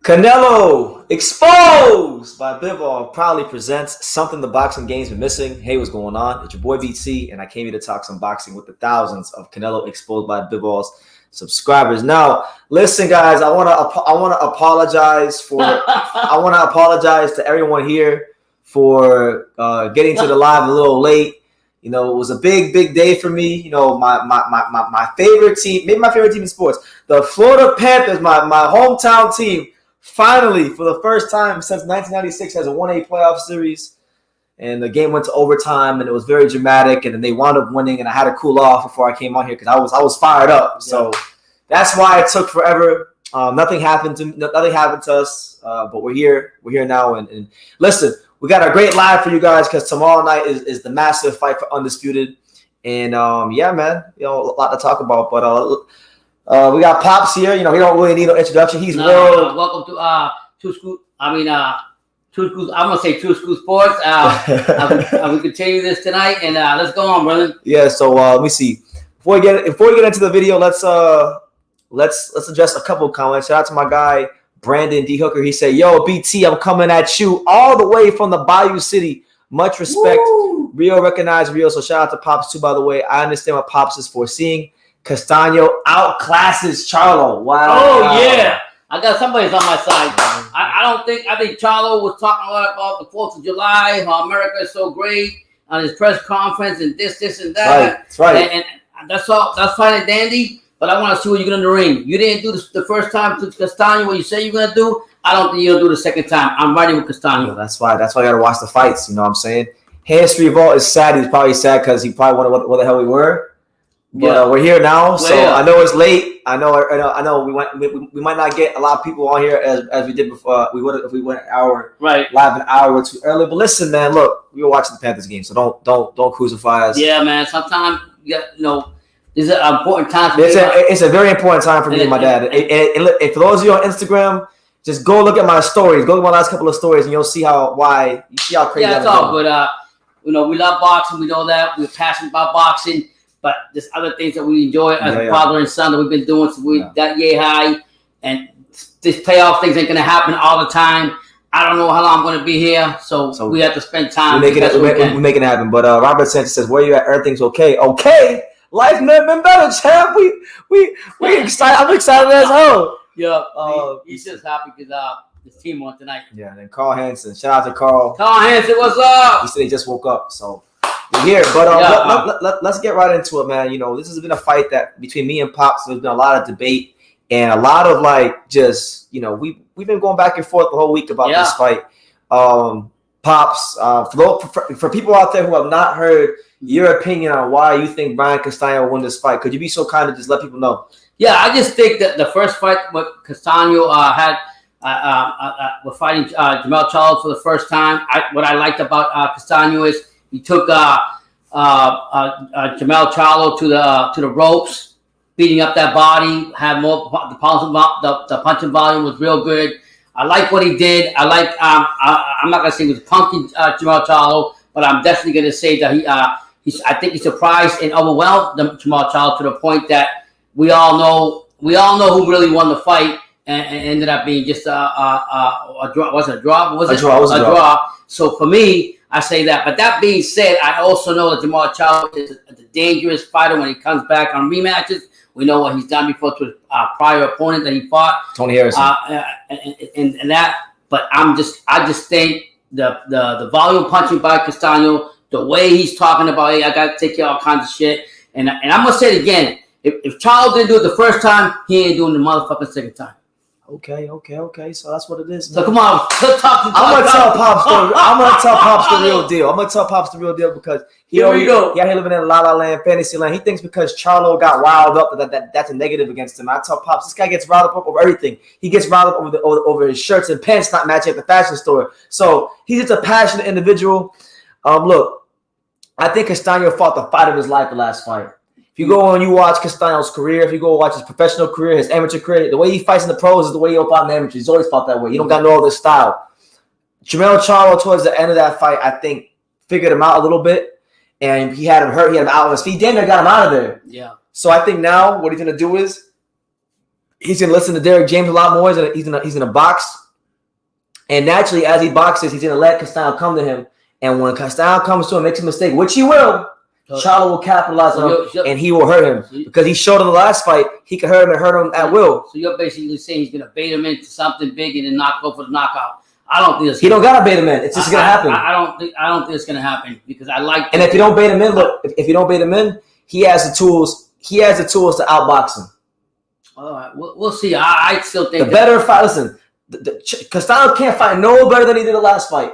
Canelo exposed by Bivol proudly presents something the boxing game's been missing. Hey, what's going on? It's your boy BT, and I came here to talk some boxing with the thousands of Canelo exposed by Bivol's subscribers. Now, listen, guys, I want to apologize for to everyone here for getting to the live a little late. You know, it was a big day for me. You know, my favorite team, maybe my favorite team in sports, the Florida Panthers, my hometown team. Finally, for the first time since 1996, has a 1A playoff series, and the game went to overtime, and it was very dramatic. And then they wound up winning, and I had to cool off before I came on here because I was fired up. So that's why it took forever. Nothing happened to us, but we're here. We're here now, and listen, we got a great live for you guys because tomorrow night is the massive fight for Undisputed, and yeah, man, you know, a lot to talk about, but. We got Pops here. You know, he don't really need no introduction. He's welcome to Two School. Two Schools. I'm gonna say Two School Sports. We continue this tonight, and let's go on, brother. Yeah. So let me see. Before we get into the video, let's address a couple of comments. Shout out to my guy Brandon D Hooker. He said, "Yo, BT, I'm coming at you all the way from the Bayou City. Much respect. Woo! Rio recognized Rio. So shout out to Pops too. By the way, I understand what Pops is foreseeing. Castano outclasses Charlo. Wow. Oh, yeah. I got somebody's on my side. I think Charlo was talking a lot about the 4th of July, how America is so great on his press conference and this, and that. That's right. And that's all. That's fine and dandy, but I want to see what you're going to do in the ring. You didn't do this the first time to Castano what you say you're going to do. I don't think you'll do the second time. I'm riding with Castano. Yeah, that's why I got to watch the fights. You know what I'm saying? Hands Revolt is sad. He's probably sad because he probably wondered what the hell we were. But we're here now, so I know it's late. I know we might not get a lot of people on here as we did before. We would if we went live an hour or two early. But listen, man, look, we were watching the Panthers game, so don't crucify us. Yeah, man. Sometimes this is an important time. It's a very important time for me and my dad. And for those of you on Instagram, just go look at my stories. Go look at my last couple of stories, and you'll see how crazy. Yeah, it's all good. We love boxing. We know that we're passionate about boxing. But there's other things that we enjoy as a father and son that we've been doing since we got yay high. And this playoff things ain't going to happen all the time. I don't know how long I'm going to be here, so we have to spend time. We make it happen. But Robert Sanchez says, where you at? Everything's okay. Okay. Life never been better, champ. We excited. I'm excited as hell. Yeah. He's just happy because his team won tonight. Yeah, and then Carl Hansen. Shout out to Carl. Carl Hansen, what's up? He said he just woke up, so... We're here, but let's get right into it, man. You know, this has been a fight that between me and Pops, there's been a lot of debate and a lot of we've been going back and forth the whole week about this fight. Pops, for people out there who have not heard your opinion on why you think Brian Castano won this fight, could you be so kind to just let people know? Yeah, I just think that the first fight what Castano had was fighting Jermell Charlo for the first time. What I liked about Castano is he took Jermell Charlo to the ropes, beating up that body. Had more the punching volume was real good. I like what he did. I like. I'm not gonna say he was punking Jermell Charlo, but I'm definitely gonna say that I think he surprised and overwhelmed Jermell Charlo to the point that we all know who really won the fight and ended up being just a draw. Was it a draw? Was it a draw? So for me, I say that. But that being said, I also know that Jermell Charlo is a dangerous fighter when he comes back on rematches. We know what he's done before to his prior opponent that he fought, Tony Harrison, and that. But I just think the volume punching by Castano, the way he's talking about, hey, I got to take care of all kinds of shit, and I'm gonna say it again. If Charlo didn't do it the first time, he ain't doing the motherfucking second time. Okay. So that's what it is. So come on, I'm gonna tell Pops the real deal. I'm gonna tell Pops the real deal because he living in La La Land, fantasy land. He thinks because Charlo got riled up that's a negative against him. I tell Pops this guy gets riled up over everything. He gets riled up over his shirts and pants not matching at the fashion store. So he's just a passionate individual. Look, I think Castano fought the fight of his life the last fight. If you go and you watch Castano's career, if you go watch his professional career, his amateur career, the way he fights in the pros is the way he'll fight in the amateurs. He's always fought that way. He don't got no other style. Jermell Charlo, towards the end of that fight, I think, figured him out a little bit. And he had him hurt. He had him out on his feet. Damn near got him out of there. Yeah. So I think now what he's going to do is He's gonna listen to Derek James a lot more. He's gonna box, and naturally, as he boxes, he's gonna let Castano come to him. And when Castano comes to him, makes a mistake, which he will, Charlo will capitalize on him, and he will hurt him because he showed in the last fight he could hurt him at will. So you're basically saying he's gonna bait him into something big and then go for the knockout. I don't think he don't gotta bait him in. It's just gonna happen. I don't think it's gonna happen because I like. And if you don't bait him in, look, if you don't bait him in, he has the tools. He has the tools to outbox him. All right, we'll see. I still think the better fight. Listen, Castano can't fight no better than he did the last fight.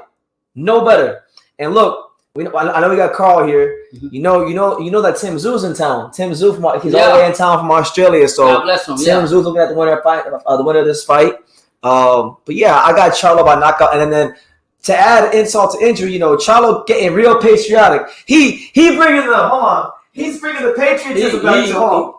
No better. And look, I know we got Carl here. Mm-hmm. You know that Tim Zoo's in town. Tim Zoo he's all the way in town from Australia. So God bless him. Tim Zoo's looking at the winner of this fight. But yeah, I got Charlo by knockout, and then to add insult to injury, Charlo getting real patriotic. He bringing the hold on. He's bringing the patriotism back to home.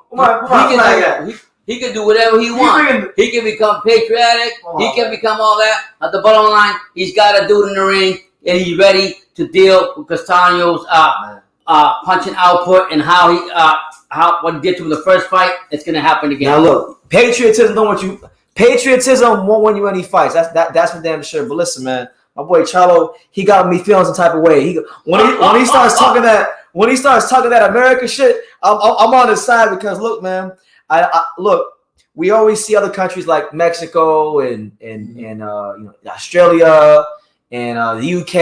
He can do whatever he wants. He can become patriotic. He can become all that. At the bottom line, he's got to do it in the ring, and he's ready to deal with Castano's punching output and what he did to him the first fight. It's going to happen again. Now look, patriotism won't win you any fights. That's for damn sure. But listen, man, my boy Charlo, he got me feeling some type of way. When he starts talking that American shit, I'm on his side because look, man, look. We always see other countries like Mexico and Australia and the UK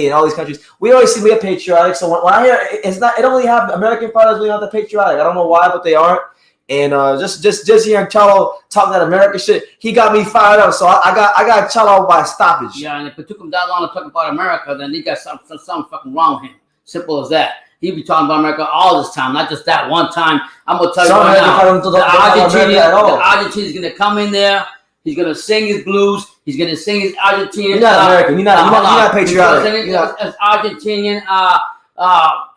and all these countries. We always see we're patriotic. So when I hear it don't really have American fighters really not that patriotic. I don't know why, but they aren't. And just hearing Charlo talk that American shit, he got me fired up. So I got Charlo by stoppage. Yeah, and if it took him that long to talk about America, then he got something fucking wrong with him. Simple as that. He be talking about America all this time, not just that one time. I'm gonna tell you right now, the Argentinian is gonna come in there. He's gonna sing his blues. He's gonna sing his Argentinian. You're not American. You're not patriotic. As Argentinian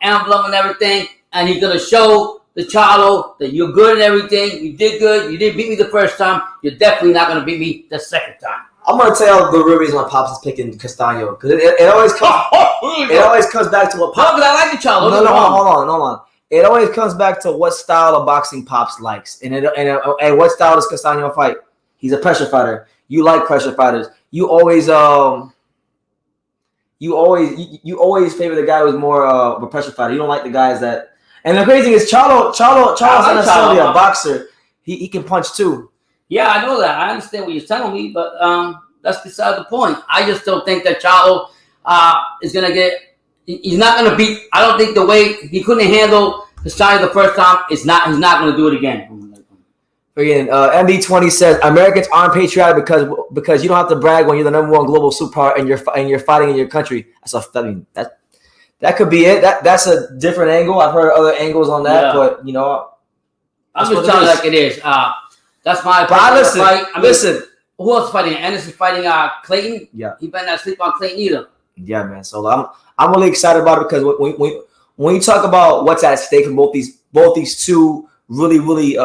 emblem and everything, and he's gonna show the Charlo that you're good and everything. You did good. You didn't beat me the first time. You're definitely not gonna beat me the second time. I'm gonna tell the real reason why Pops is picking Castano because it always comes back to what Pops. But I like the Charlo. No, hold on. It always comes back to what style of boxing Pops likes, and what style does Castano fight? He's a pressure fighter. You like pressure fighters. You always favor the guy who's more of a pressure fighter. You don't like the guys that. And the crazy thing is Charlo's not necessarily a boxer. He can punch too. Yeah, I know that. I understand what you're telling me, but that's beside the point. I just don't think that Charlo is going to get. He's not going to beat. I don't think the way he couldn't handle Castano the first time. He's not going to do it again. Again, MB20 says Americans aren't patriotic because you don't have to brag when you're the number one global superpower and you're fighting in your country. That could be it. That's a different angle. I've heard other angles on that, but I'm just telling you like it is. That's my opinion. Listen. Who else is fighting? Ennis is fighting Clayton. Yeah, he better not sleep on Clayton either. Yeah, man. So I'm really excited about it because when you talk about what's at stake in both these two really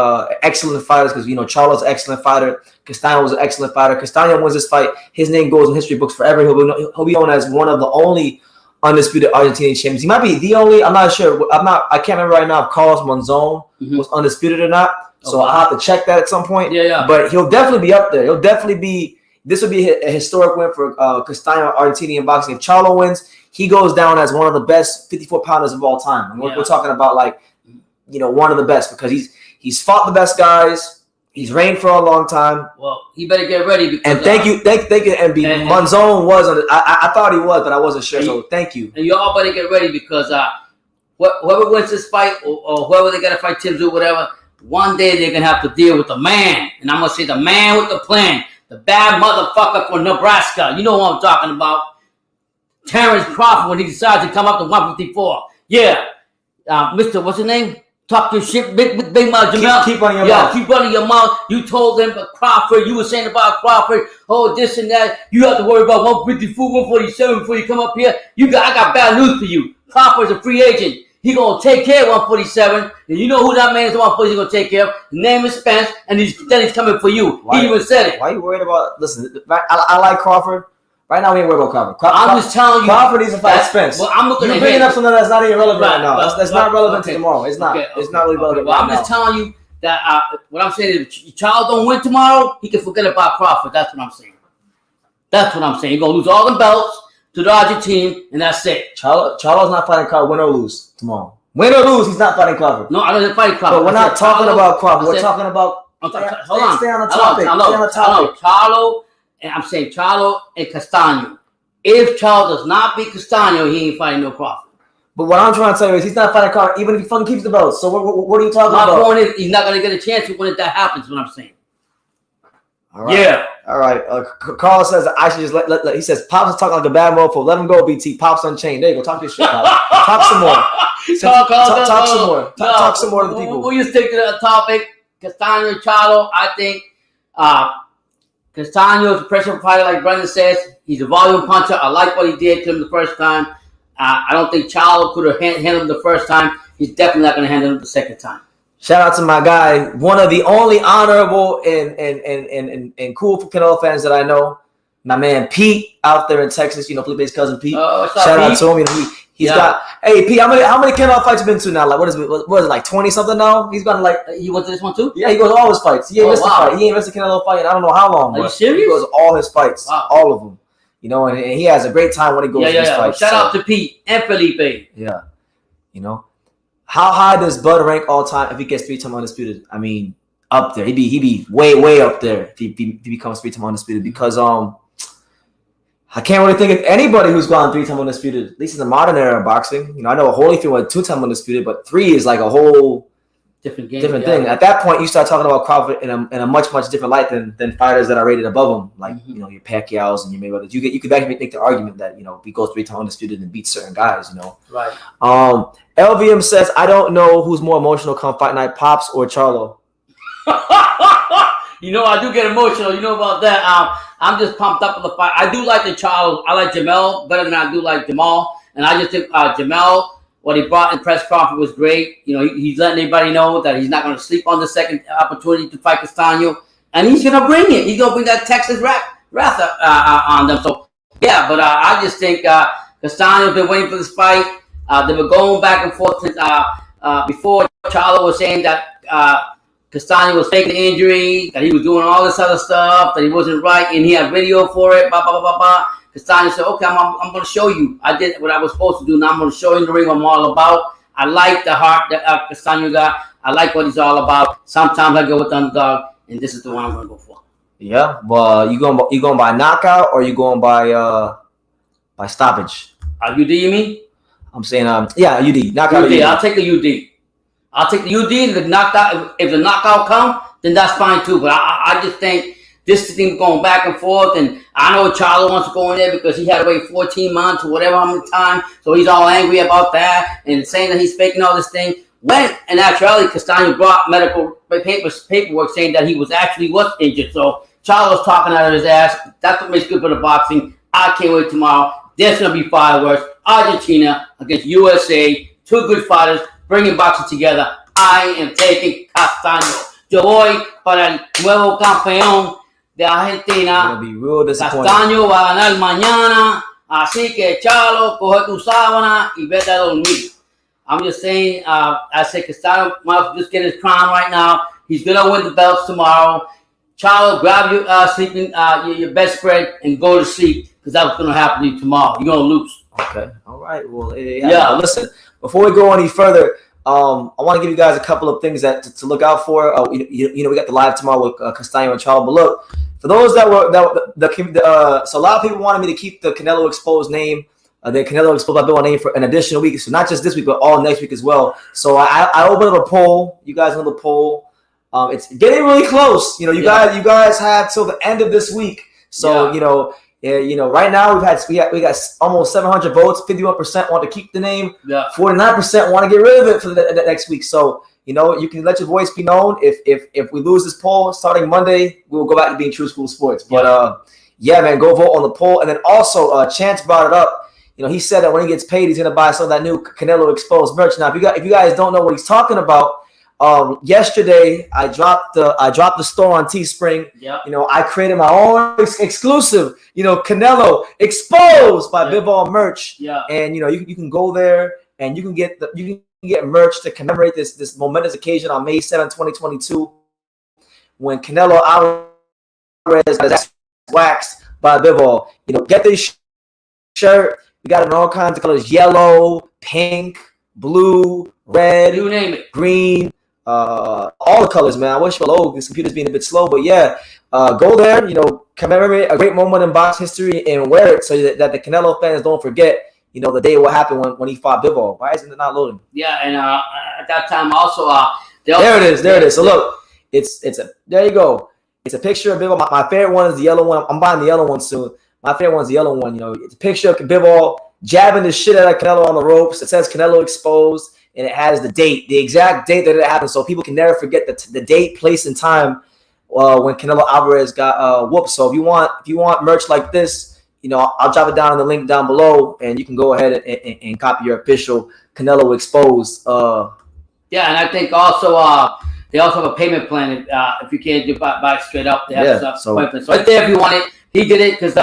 excellent fighters, because Charlo's an excellent fighter, Castano was an excellent fighter. Castano wins this fight, his name goes in history books forever. He'll be known as one of the only undisputed Argentinian champions. He might be the only. I'm not sure. I can't remember right now if Carlos Monzon was undisputed or not. So I'll have to check that at some point. Yeah. But he'll definitely be up there. He'll definitely be. This would be a historic win for Castano Argentinian boxing. If Charlo wins, he goes down as one of the best 54-pounders of all time. And we're talking about one of the best because he's fought the best guys. He's reigned for a long time. Well, he better get ready. Because, and thank you, MB. Monzon was on. I thought he was, but I wasn't sure. So thank you. And you all better get ready because whoever wins this fight or whoever they got to fight Tim Zoo, whatever, one day they're gonna have to deal with the man, and I'm gonna say the man with the plan, the bad motherfucker from Nebraska. You know what I'm talking about? Terrence Crawford when he decides to come up to 154. Yeah, Mr. What's his name? Talk your shit, big mouth, Jermell. Keep running your mouth. Keep running your mouth. You told them about Crawford. You were saying about Crawford. Oh, this and that. You have to worry about 154, 147 before you come up here. I got bad news for you. Crawford's a free agent. He gonna take care of 147. And you know who that man is? 147 he's gonna take care of. His name is Spence, and he's coming for you. He even said it. Why are you worried about? Listen, I like Crawford. Right now, we ain't worried about Crawford. I'm just telling you. Crawford needs to fight Spence. Well, I'm looking You're bringing up something that's not even relevant right now. That's not relevant to tomorrow. It's not. It's not really relevant right now. I'm just telling you what I'm saying is, if Charlo don't win tomorrow, he can forget about Crawford. That's what I'm saying. That's what I'm saying. He's gonna lose all the belts to the Argentine, and that's it. Charlo's not fighting Crawford, win or lose tomorrow. Win or lose, he's not fighting Crawford. No, I don't fight Crawford. But we're not talking about Crawford. We're talking about. Hold on. Stay on the topic. Stay on the topic. Charlo, and I'm saying Charlo and Castano. If Charlo does not beat Castano, he ain't fighting no Crawford. But what I'm trying to tell you is he's not fighting Crawford, even if he fucking keeps the belt. So what are you talking about? My point is he's not going to get a chance when that happens. What I'm saying. All right. Yeah. All right. Carl says I should just let he says Pops is talking like a bad mofo. Let him go, BT. Pops Unchained. There you go. Talk your shit, Pops. Talk some more. Talk some more. Talk some more to the people. We'll just stick to the topic. Castano, Charlo. I think Castano is a pressure fighter, like Brendan says. He's a volume puncher. I like what he did to him the first time. I don't think Charlo could have handled him the first time. He's definitely not going to handle him the second time. Shout out to my guy, one of the only honorable and cool for Canelo fans that I know. My man Pete out there in Texas. You know, Felipe's cousin Pete. Shout out to him. You know, he's got. Hey Pete, how many Canelo fights you been to now? Like what is it? Like 20 something now? He's gone like. You went to this one too? Yeah, he goes to all his fights. He ain't missed a fight. He ain't missed a Canelo fight in I don't know how long. Are you serious? He goes to all his fights, all of them. You know, and he has a great time when he goes to his fights. Shout out to Pete and Felipe. Yeah, you know. How high does Bud rank all time if he gets 3-time undisputed? I mean, up there. He'd be way up there if he becomes 3-time undisputed because I can't really think of anybody who's gone 3-time undisputed, at least in the modern era of boxing. You know, I know Holyfield went 2-time undisputed, but 3 is like a whole different thing. At that point, you start talking about Crawford in a much different light than fighters that are rated above him, like you know your Pacquiao's and your Mayweather's. You could actually make the argument that you know we go 3-time undisputed and beat certain guys. You know, right? LVM says I don't know who's more emotional come fight night, Pops or Charlo. You know, I do get emotional. You know about that. I'm just pumped up for the fight. I do like the Charlo. I like Jermell better than I do like Jamal, and I just think Jermell. What he brought in press conference was great. You know, he's letting everybody know that he's not going to sleep on the second opportunity to fight Castano, and he's going to bring it. He's going to bring that Texas wrath on them. So, yeah, but I just think Castano's been waiting for this fight. They were going back and forth since, before Charlo was saying that Castano was faking the injury, that he was doing all this other stuff, that he wasn't right, and he had video for it, blah, blah, blah, blah, blah. Castano said, okay, I'm going to show you. I did what I was supposed to do. Now I'm going to show you in the ring what I'm all about. I like the heart that Castano got. I like what he's all about. Sometimes I go with the underdog, and this is the one I'm going to go for. Yeah, well, you going by knockout or you going by stoppage? UD, you mean? I'm saying, yeah, UD. Knockout. UD. I'll take the UD. I'll take the UD. If the knockout comes, then that's fine too. But I just think this thing going back and forth, and I know Charlo wants to go in there because he had to wait 14 months or whatever how many time, so he's all angry about that and saying that he's faking all this thing. When in actuality, Castano brought medical paperwork saying that he was injured. So Charlo's talking out of his ass. That's what makes good for the boxing. I can't wait tomorrow. There's gonna be fireworks. Argentina against USA. 2 good fighters bringing boxing together. I am taking Castano. Yo voy para el nuevo campeón de Argentina. Castano va a ganar mañana. Así que Charlo, coge tu sábana y vete a dormir. I'm just saying, I say Castano might just get his crown right now. He's gonna win the belts tomorrow. Charlo, grab your sleeping, your bedspread and go to sleep because that's what's gonna happen to you tomorrow. You're gonna lose. Okay. All right. Well, yeah. Listen, before we go any further, I want to give you guys a couple of things that to look out for. You know, we got the live tomorrow with Castano and Charlo. But look, for those so a lot of people wanted me to keep the Canelo Exposed name, the Canelo Exposed by Bill name for an additional week. So not just this week, but all next week as well. So I opened up a poll. You guys know the poll. It's getting really close. You know, you guys have till the end of this week. So you know, right now we got almost 700 votes. 51% want to keep the name. 49% want to get rid of it for the next week. So you know, you can let your voice be known. If we lose this poll starting Monday, we will go back to being True School Sports. But yeah, man, go vote on the poll. And then also, Chance brought it up. You know, he said that when he gets paid, he's gonna buy some of that new Canelo Exposed merch. Now, if you guys don't know what he's talking about. Yesterday I dropped the store on Teespring. You know, I created my own exclusive, you know, Canelo Exposed by Bivol merch. And you know, you can go there and you can get get merch to commemorate this momentous occasion on May 7, 2022, when Canelo Alvarez got his waxed by Bivol. Get this shirt. We got it in all kinds of colors: yellow, pink, blue, red, you name it, green, all the colors, man. I wish this computer's being a bit slow, but yeah, go there, commemorate a great moment in box history and wear it so that the Canelo fans don't forget, the day what happened when he fought Bivol. Why isn't it not loading? Yeah, and at that time also, there it is. So look, there you go. It's a picture of Bivol. My favorite one is the yellow one. I'm buying the yellow one soon. My favorite one's the yellow one. It's a picture of Bivol jabbing the shit out of Canelo on the ropes. It says Canelo exposed, and it has the exact date that it happened, so people can never forget the date, place, and time when Canelo Alvarez got whooped. So if you want merch like this, I'll drop it down in the link down below, and you can go ahead and copy your official Canelo exposed. Yeah, and I think also they also have a payment plan if you can't do buy it straight up. They have so right there if you want it. He did it because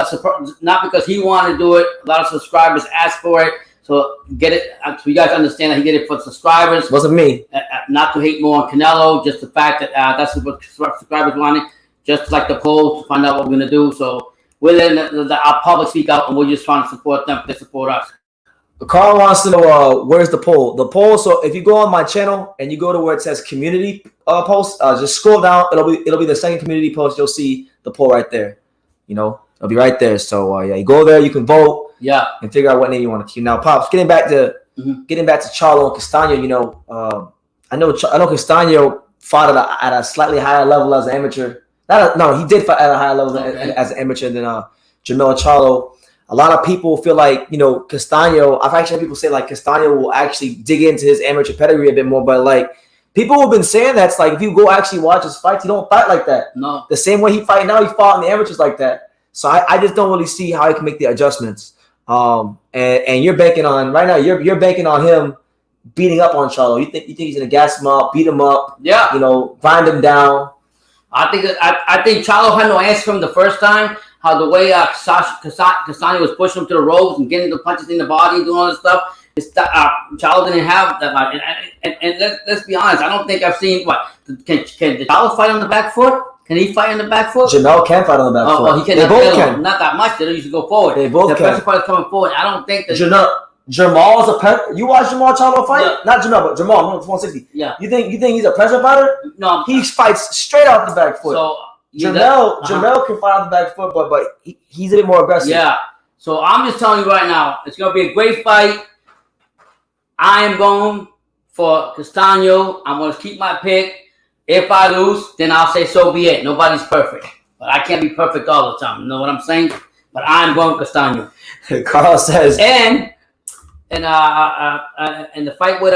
not because he wanted to do it. A lot of subscribers asked for it. So get it. So you guys understand that he did it for subscribers. Wasn't me. Not to hate more on Canelo, just the fact that that's what subscribers wanted. Just like the poll to find out what we're gonna do. So we're letting our public speak out, and we're just trying to support them. They support us. Carl wants to know where's the poll. The poll. So if you go on my channel and you go to where it says community post, just scroll down. It'll be the second community post. You'll see the poll right there. It'll be right there. So yeah, you go there. You can vote. Yeah, and figure out what name you want to keep. Now, Pops, getting back to Charlo and Castano. I know Castano fought at a slightly higher level as an amateur. He did fight at a higher level as an amateur than Jermell Charlo. A lot of people feel like Castano. I've actually had people say like Castano will actually dig into his amateur pedigree a bit more, but like people have been saying that's like if you go actually watch his fights, he don't fight like that. No, the same way he fight now, he fought in the amateurs like that. So I just don't really see how he can make the adjustments. And you're banking on right now. You're banking on him beating up on Charlo. You think he's gonna gas him up, beat him up? Yeah. Grind him down. I think Charlo had no answer from the first time. How the way Castano was pushing him to the ropes and getting the punches in the body, doing all this stuff. Charlo didn't have that much. And let's be honest. I don't think I've seen can Charlo fight on the back foot? Can he fight on the back foot? Jamel can fight on the back foot. He can. They both can. Not that much. They don't usually go forward. They both can. The pressure fighters coming forward. I don't think that. Jamal's a pressure. You watch Jermell Charlo fight? Yeah. Not Jermell, but Jamal. 160. Yeah. You think he's a pressure fighter? No. He fights straight off the back foot. So Jermell can fight off the back foot, but he's a bit more aggressive. Yeah. So I'm just telling you right now, it's gonna be a great fight. I am going for Castano. I'm gonna keep my pick. If I lose, then I'll say so be it. Nobody's perfect. But I can't be perfect all the time. You know what I'm saying? But I'm going Castano. Carl says. And the fight with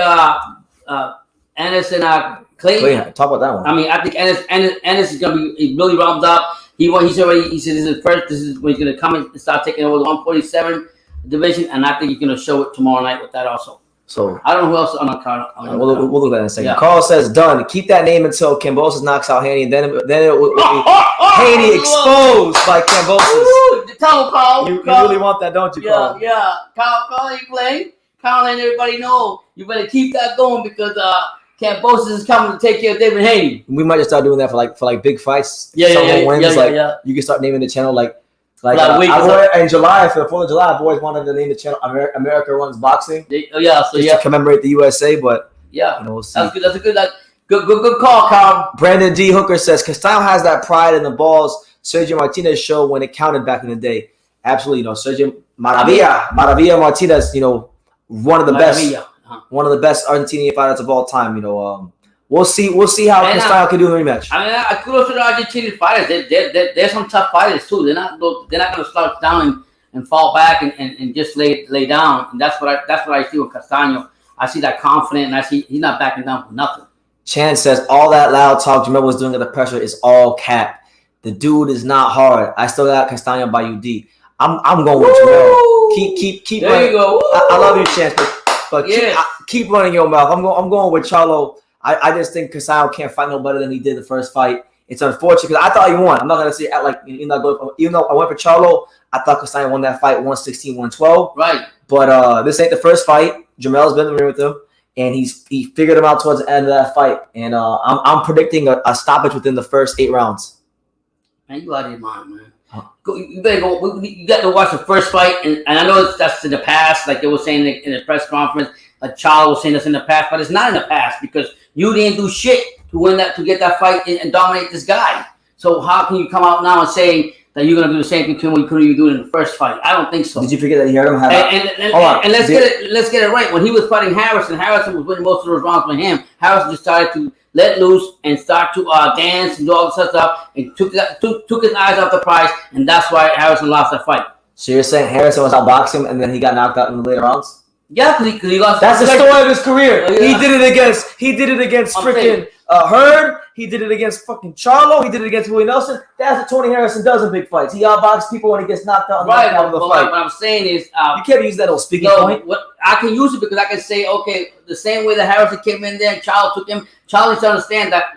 Ennis and Clayton. Talk about that one. I mean, I think Ennis is gonna be really ramped up. He said this is first. This is when he's gonna come and start taking over the 147 division, and I think he's gonna show it tomorrow night with that also. So I don't know who else on the card. We'll look at that in a second. Yeah. Carl says done. Keep that name until Kambosos knocks out Haney, and then it will be Haney exposed by Kambosos. Tell him, Carl. You really want that, don't you, Carl? Yeah. Carl ain't playing. Carl letting everybody know you better keep that going because Kambosos is coming to take care of David Haney. We might just start doing that for big fights. Yeah. You can start naming the channel in July for the 4th of July. I've always wanted to name the channel America Runs Boxing. To commemorate the USA, but we'll see. That's good. That's a good call, Carl. Brandon D. Hooker says Castano has that pride in the balls Sergio Martinez showed when it counted back in the day. Absolutely, Sergio Maravilla Martinez, one of the best Argentinian fighters of all time. We'll see how Castano can do in the rematch. I mean, kudos to the Argentinian fighters. They're some tough fighters too. They're not going to slouch down and fall back and just lay down. And that's what I see with Castano. I see that confident, and I see he's not backing down for nothing. Chan says all that loud talk Jermell was doing at the pressure is all cap. The dude is not hard. I still got Castano by UD. I'm going with Jermell. Keep there running. You go. I love you, Chance, but keep running your mouth. I'm going with Charlo. I just think Castano can't fight no better than he did the first fight. It's unfortunate because I thought he won. I'm not gonna say even though I went for Charlo, I thought Castano won that fight 116-112. Right. But this ain't the first fight. Jermell's been in the ring with him, and he figured him out towards the end of that fight. And I'm predicting a stoppage within the first 8 rounds. Man, you out of your mind, man. You better go. You got to watch the first fight, and I know that's in the past, like they were saying in the press conference. Like Charlo was saying that's in the past, but it's not in the past because you didn't do shit to win that, to get that fight and dominate this guy. So how can you come out now and say that you're gonna do the same thing to him when you couldn't even do it in the first fight? I don't think so. Did you forget that he heard him have? And let's get it right. When he was fighting Harrison was winning most of those rounds with him. Harrison just started to let loose and start to dance and do all this stuff, and took his eyes off the prize, and that's why Harrison lost that fight. So you're saying Harrison was outboxing him, and then he got knocked out in the later rounds? Yeah, because he lost. That's the story of his career. Yeah. He did it against freaking Hurd. He did it against fucking Charlo. He did it against Willie Nelson. That's what Tony Harrison does in big fights. He outboxes people when he gets knocked out. Right. Out of the fight. What I'm saying is, you can't use that old speaking point. What I can use it because I can say, okay, the same way that Harrison came in there and Charlo took him. Charlo needs to understand that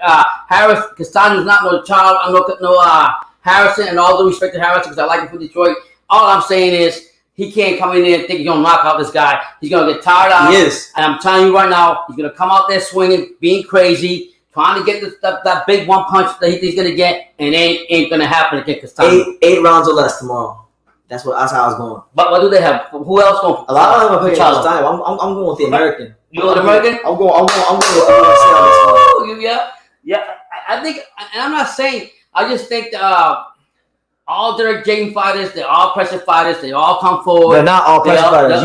Castano is not no Charlo, no Harrison, and all due respect to Harrison because I like him from Detroit. All I'm saying is, he can't come in there and think he's going to knock out this guy. He's going to get tired out. He is. And I'm telling you right now, he's going to come out there swinging, being crazy, trying to get that big one punch that he thinks he's going to get, and ain't going to happen against Castano. 8 rounds or less tomorrow. That's how I was going. But what do they have? Who else going? A lot of them are picking Castano. I'm going with the American. You go with the American? I'm going with the American. Yeah. I think, and I'm not saying, I just think all Derek James fighters, they're all pressure fighters. They all come forward. They're not all pressure fighters.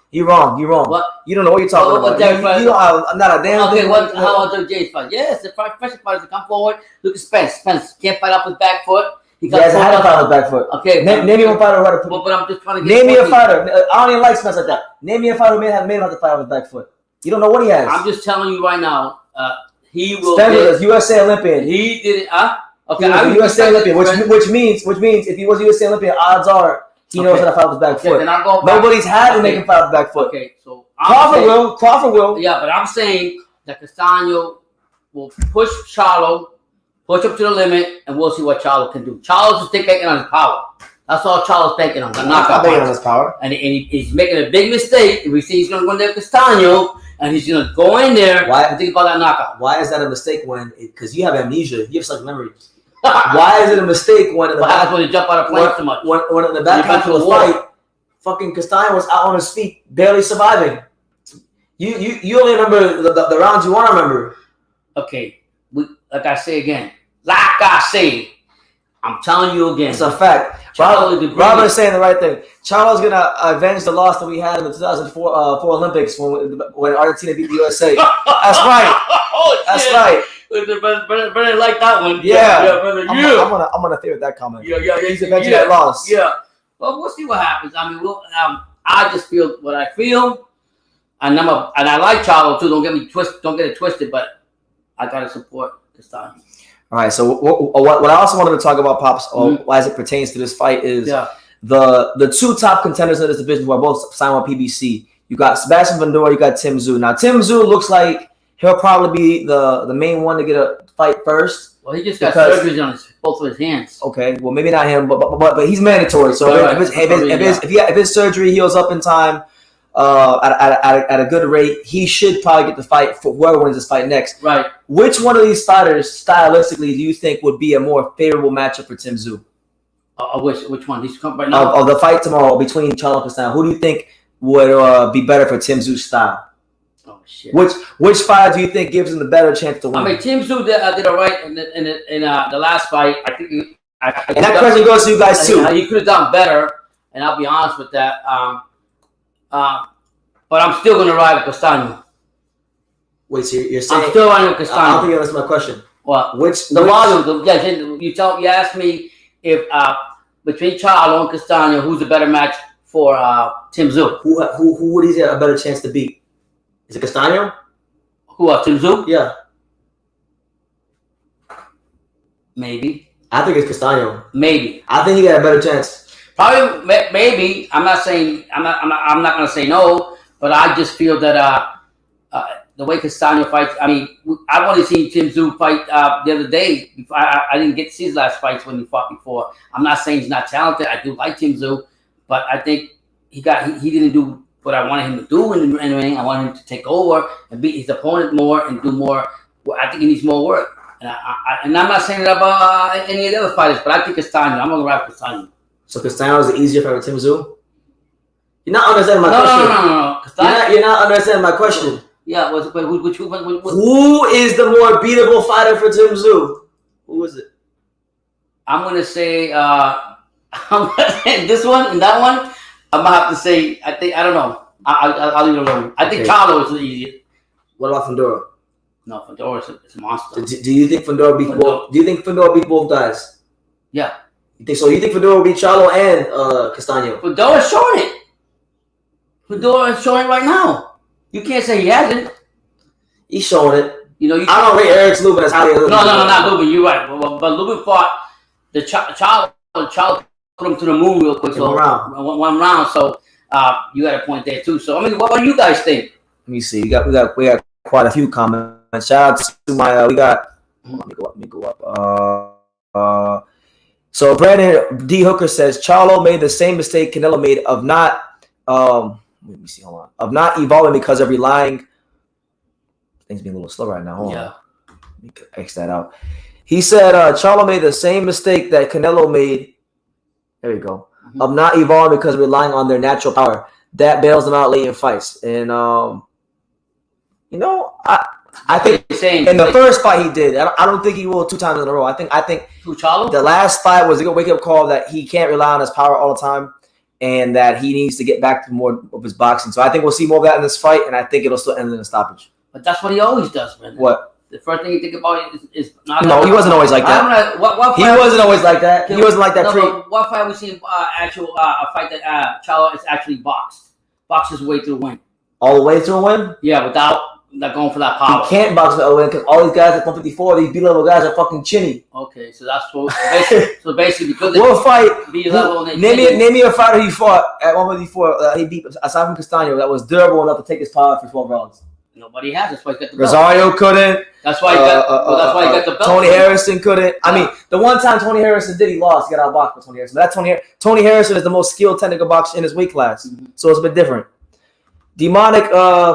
You're wrong. What? You don't know what you're talking about. You don't. Not a damn thing. How are Derek James fighters? Yes, the pressure fighters that come forward. Look at Spence. Spence can't fight off his back foot. He hasn't had a fight off his back foot. Okay. Name me a fighter. But I'm just trying to name me a fighter. I don't even like Spence like that. Name me a fighter who made him have to fight off his back foot. You don't know what he has. I'm just telling you right now. He will. Spence was a USA Olympian. He did it. Okay, he was a USA Olympian, which means if he was a USA Olympian, odds are he knows how to fight with his back foot. Nobody's had to make him fight with his back foot. Okay, so Crawford will. Yeah, but I'm saying that Castano will push Charlo, push up to the limit, and we'll see what Charlo can do. Charlo's just banking on his power. That's all Charlo's banking on. The knockout on his power. And he's making a big mistake. If we see he's going to go in there with Castano, and he's going to go in there and think about that knockout. Why is that a mistake because you have amnesia, you have such memories. Why is it a mistake when in the back when you jump out of plane so much? When in the back half of the fight, fucking Castano was out on his feet, barely surviving. You only remember the rounds you want to remember. Okay, like I say again, I'm telling you again. It's a fact. Robert is saying the right thing. Charlo's gonna avenge the loss that we had in the 2004 Olympics when Argentina beat the USA. That's right. That's right. Better like that one. Yeah. I'm gonna favorite that comment. Yeah. He's avenging that loss. Yeah. Well, we'll see what happens. I mean, I just feel what I feel, and I like Charlo too. Don't get it twisted, but I gotta support Castano. All right. So what I also wanted to talk about, Pops, as it pertains to this fight is the 2 top contenders in this division who are both signed with PBC. You got Sebastian Vendora. You got Tim Tszyu. Now Tim Tszyu looks like he'll probably be the main one to get a fight first. Well, he just got surgery on both of his hands. Okay, well maybe not him, but he's mandatory. So if his surgery heals up in time, at a good rate, he should probably get the fight for whoever wins this fight next. Right. Which one of these fighters, stylistically, do you think would be a more favorable matchup for Tim Tszyu? Which one? These come right now. Of the fight tomorrow between Charlo and Castano, who do you think would be better for Tim Tszyu's style? Oh shit! Which fighter do you think gives him the better chance to win? I mean, Tim Tszyu did all right in the last fight. I think. And that question goes to you guys too. He could have done better, and I'll be honest with that. But I'm still going to ride with Castano. Wait, so you're saying I'm still riding with Castano? I don't think you answered my question. What? You asked me if between Charlo and Castano, who's a better match for Tim Tszyu? Who would he have a better chance to beat? Is it Castano? Who Tim Tszyu? Yeah. Maybe. I think it's Castano. Maybe. I think he got a better chance. Probably, maybe. I'm not saying. I'm not going to say no, but I just feel that the way Castano fights. I mean, I've only seen Tim Tszyu fight the other day. I didn't get to see his last fights when he fought before. I'm not saying he's not talented. I do like Tim Tszyu, but I think he didn't do what I wanted him to do in the ring. I wanted him to take over and beat his opponent more and do more. Well, I think he needs more work. And I'm not saying that about any of the other fighters, but I think Castano. I'm going to rap Castano. So Castano is the easier fight for Tim Tszyu? You're not understanding my question. No. You're not understanding my question. Yeah, who is the more beatable fighter for Tim Tszyu? Who is it? I'm going to say this one and that one. I'm going to have to say, I don't know. I'll leave it alone. I think Charlo is the easiest. What about Fundora? No, Fundora is a monster. Do you think Fundora beat both? Do you think Fundora beat both guys? Yeah. You think so? You think Fundora will beat Charlo and Castano? Fundora's showing it. Fundora is showing it right now. You can't say he hasn't. He's showing it. You know, I don't rate Eric Lubin as highly. No, not Lubin. You're right. But Lubin fought the Charlo put him to the moon real quick. So one round. So you got a point there too. So I mean, what do you guys think? Let me see. We got quite a few comments. Shout out to my we got. Let me go up. So Brandon D. Hooker says Charlo made the same mistake Canelo made of not let me see, hold on. Of not evolving because of relying. Things being a little slow right now. Hold on. Let me X that out. He said Charlo made the same mistake that Canelo made. There we go. Mm-hmm. Of not evolving because of relying on their natural power. That bails them out late in fights. And you know, I think in the first fight he did. I don't think he will 2 times in a row. I think Charlo? The last fight was a good wake-up call that he can't rely on his power all the time and that he needs to get back to more of his boxing. So I think we'll see more of that in this fight, and I think it'll still end in a stoppage. But that's what he always does, man. What? The first thing you think about is not. No, he wasn't always like that. He wasn't always like that. He wasn't like that. What fight we seen a fight that Charlo is actually boxed his way to the win. All the way to a win? Yeah, without going for that power. He can't box with a win because all these guys at 154, these B-level guys are fucking chinny. Okay, so that's what basically because we'll fight. B-level. Name me a fighter he fought at 154. He beat aside from Castano that was durable enough to take his power for 12 rounds. Nobody has. That's why he got the belt. Rosario couldn't. That's why he got. That's why he got the belt. Tony Harrison couldn't. I mean, the one time Tony Harrison did, he lost. He got outboxed by Tony Harrison. But Tony Harrison is the most skilled technical boxer in his weight class, so it's a bit different. Demonic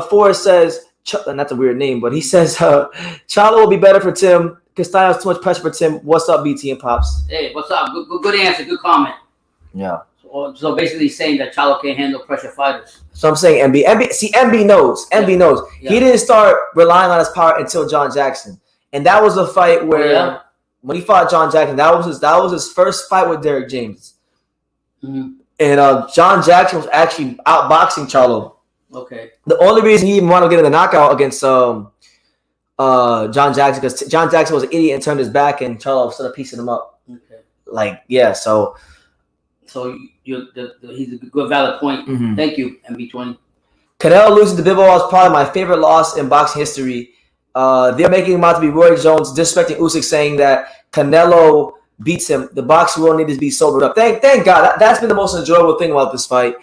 Forrest says, and that's a weird name, but he says Charlo will be better for Tim. Castano's too much pressure for Tim. What's up, BT and Pops? Hey, what's up? Good answer. Good comment. Yeah. So basically saying that Charlo can't handle pressure fighters. So I'm saying MB. See, MB knows. MB knows. Yeah. He didn't start relying on his power until John Jackson, and that was the fight where when he fought John Jackson, that was his first fight with Derek James. Mm-hmm. And John Jackson was actually outboxing Charlo. Okay. The only reason he even wanted to get in the knockout against John Jackson because John Jackson was an idiot and turned his back, and Charlo started piecing him up. Okay. So he's a good valid point. Mm-hmm. Thank you, MB20. Canelo losing to Bivol is probably my favorite loss in boxing history. They're making him out to be Roy Jones, disrespecting Usyk, saying that Canelo beats him. The boxing world needed to be sobered up. Thank God. That's been the most enjoyable thing about this fight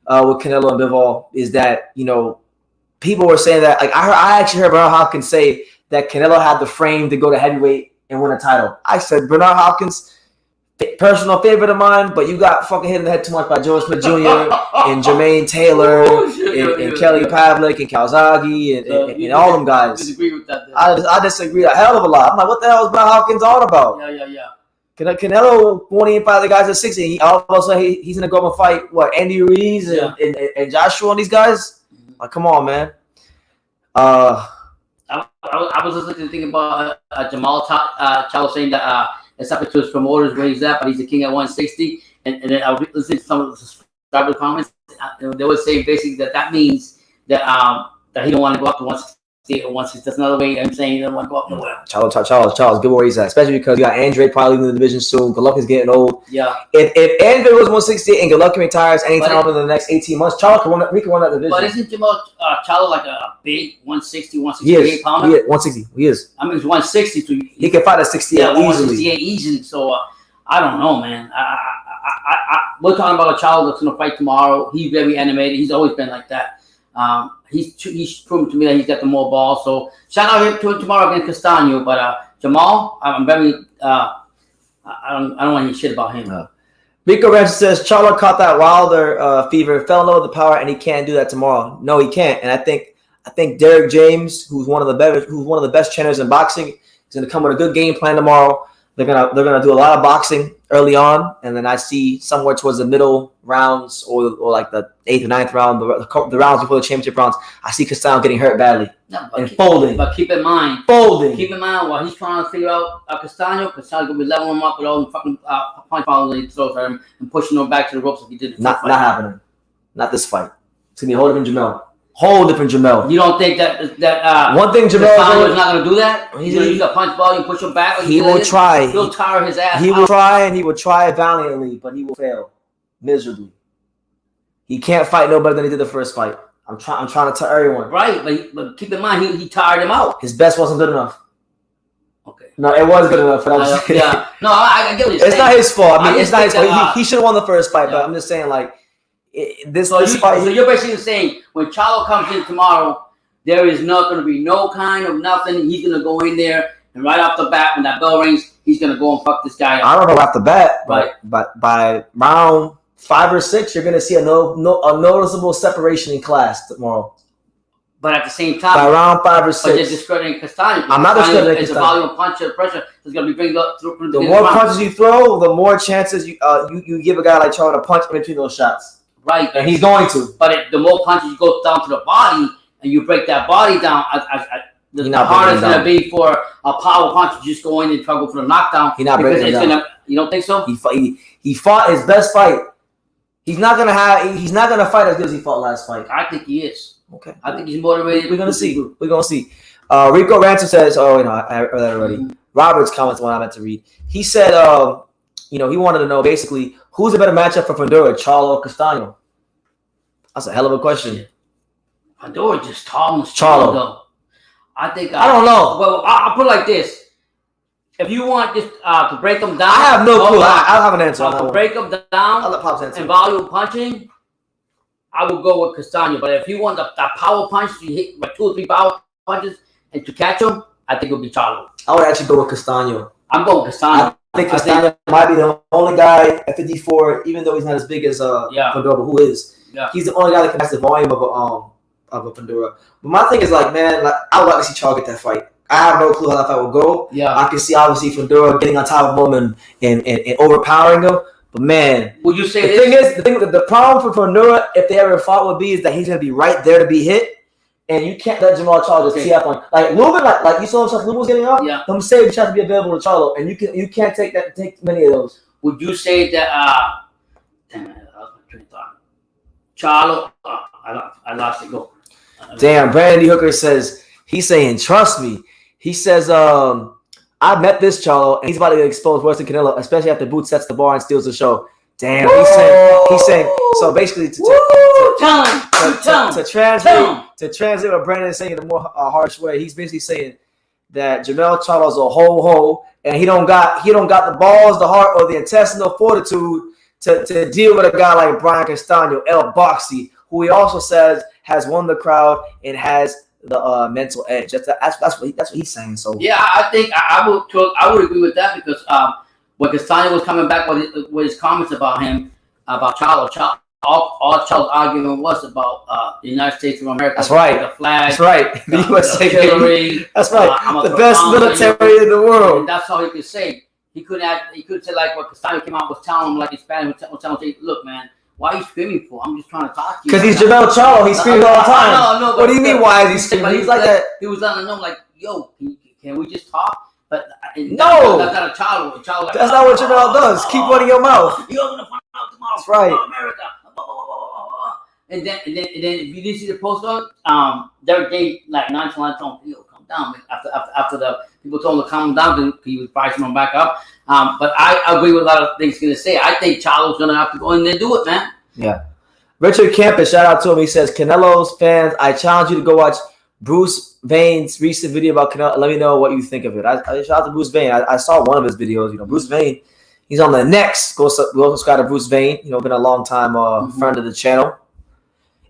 with Canelo and Bivol is that, you know, people were saying that. Like I actually heard Bernard Hopkins say that Canelo had the frame to go to heavyweight and win a title. I said, Bernard Hopkins, personal favorite of mine, but you got fucking hit in the head too much by Joe Smith Jr. and Jermaine Taylor and Kelly Pavlik and Calzaghe and all them guys. Disagree with that. I disagree a hell of a lot. I'm like, what the hell is Bernard Hopkins on about? Yeah. Canelo won't even fight the guys at 60. All of a sudden, he's going to go and fight, Andy Ruiz and Joshua and these guys? Like, come on, man. I was just thinking about Jermell Charlo saying that it's up to his promoters where he's at, but he's the king at 160. And then I was listening to some of the subscriber comments. They were saying basically that means that he don't want to go up to 160 or 160. That's another way I'm saying he doesn't want to go up nowhere. Charles, good where he's at. Especially because you got Andre probably leaving the division soon. Golovkin's getting old. Yeah. If Andre was 160 and Golovkin retires anytime over the next 18 months, Charles can run that division. But isn't Jermell Charlo like a big 160, 168 pounder? He is 160. He is. I mean, he's 160. So he can fight at 68 easily. 168 easily. So I don't know, man. We're talking about a Charlo that's going to fight tomorrow. He's very animated. He's always been like that. He's proven to me that he's got the more balls. So shout out to him tomorrow against Castano. But Jermell, I'm very I don't want any shit about him. Rico Ranch says Charlo caught that Wilder fever, fell in love with the power, and he can't do that tomorrow. No, he can't. And I think Derek James, who's one of the best trainers in boxing, is going to come with a good game plan tomorrow. They're gonna do a lot of boxing early on, and then I see somewhere towards the middle rounds or like the 8th or 9th round, the rounds before the championship rounds, I see Castano getting hurt badly and folding. But keep in mind, while he's trying to figure out Castano's gonna be leveling him up with all the fucking punch fouls that he throws at him and pushing him back to the ropes like he did. Not happening. Not this fight. It's gonna be a whole different Jermell. Whole different Jermell. You don't think that one thing Jermell is not going to do that? He's going to use a punch ball and push him back. He will try. He'll tire his ass. He will try, and he will try valiantly, but he will fail miserably. He can't fight no better than he did the first fight. I'm trying to tell everyone. Right, but keep in mind he tired him out. His best wasn't good enough. Okay. No, it was good enough. Yeah. No, I get what you're saying. It's not his fault. I mean, it's not his fault. He should have won the first fight, but I'm just saying like. So you're basically saying when Charlo comes in tomorrow, there is not going to be no kind of nothing. He's going to go in there and right off the bat, when that bell rings, he's going to go and fuck this guy up. I don't know off the bat, but by round 5 or 6, you're going to see a noticeable separation in class tomorrow. But at the same time, by round 5 or 6, but you're discrediting Castano. I'm not discrediting Castano. It's a volume of punch and pressure that's going to be bringing up through the more punches you throw, the more chances you give a guy like Charlo to punch in between those shots. Right, and he's going to. But the more punches you go down to the body and you break that body down, the harder it's going to be for a power punch to just go in and try to go for the knockdown. He's not breaking it down. You don't think so? He fought his best fight. He's not gonna fight as good as he fought last fight. I think he is. Okay. I think he's motivated. We're gonna see. Rico Ransom says, I read that already. Mm-hmm. Robert's comments one I meant to read. He said, he wanted to know basically who's a better matchup for Fundora, Charlo or Castano? That's a hell of a question. Fundora just tall and Charlo. Though. I think I don't know. Well, I'll put it like this: if you want just to break them down, I have no clue. I have an answer. To break them down I'll let Pops answer. And volume punching, I would go with Castano. But if you want that power punch, you hit like 2 or 3 power punches and to catch him, I think it would be Charlo. I would actually go with Castano. I'm going with Castano. I think Castano might be the only guy at 54, even though he's not as big as Fundora, who is. Yeah. He's the only guy that can match the volume of a Fundora. But my thing is I would like to see Charlo get that fight. I have no clue how that fight will go. Yeah. I can see obviously Fundora getting on top of him and overpowering him. But man, would you say the problem for Fundora, if they ever fought, would be is that he's gonna be right there to be hit. And you can't let Jermell Charlo just tee up on like Lubin, like you saw him was getting up. Yeah. Them saves have to be available to Charlo, and you can't take many of those. Would you say that damn it, that was my train of thought. Charlo, I lost it. Go. Damn, Brandon D. Hooker says he's saying, trust me. He says, I met this Charlo, and he's about to get exposed worse than Canelo, especially after Boots sets the bar and steals the show. Damn, he's saying. So basically, to translate what Brandon is saying in a more harsh way, he's basically saying that Jermell Charlo's a ho, and he don't got the balls, the heart, or the intestinal fortitude to deal with a guy like Brian Castano, El Boxy, who he also says has won the crowd and has the mental edge. That's what he's saying. So yeah, I think I would agree with that because when Castano was coming back with his comments about him, about Charlo, all Charlo's argument was about the United States of America. That's right. The flag. That's right. The USA. That's right. The best military in the world. And that's all he could say. He could say like what Castano came out was telling him like in Spanish. Was telling him, look, man, why are you screaming for? I'm just trying to talk to you. Because he's Jermell Charlo. He screams all the time. No, what do you mean? Why is he screaming? He's like that. He was letting him know, like, yo, can we just talk? But no, that's not a Charlo. That's not what Jermell does. Keep running your mouth. You're gonna find out tomorrow. That's right. America. And then if you didn't see the post on, Derek James like nonchalant told him, yo, calm down. After the people told him to calm down, he was pricing him back up. But I agree with a lot of things he's gonna say. I think Charlo's gonna have to go in there and do it, man. Yeah. Richard Campus, shout out to him. He says, Canelo's fans, I challenge you to go watch Bruce Vane's recent video about Canelo. Let me know what you think of it. I shout out to Bruce Vane. I saw one of his videos. You know, Bruce Vane, he's on the next. Go subscribe to Bruce Vane. You know, been a long time friend of the channel.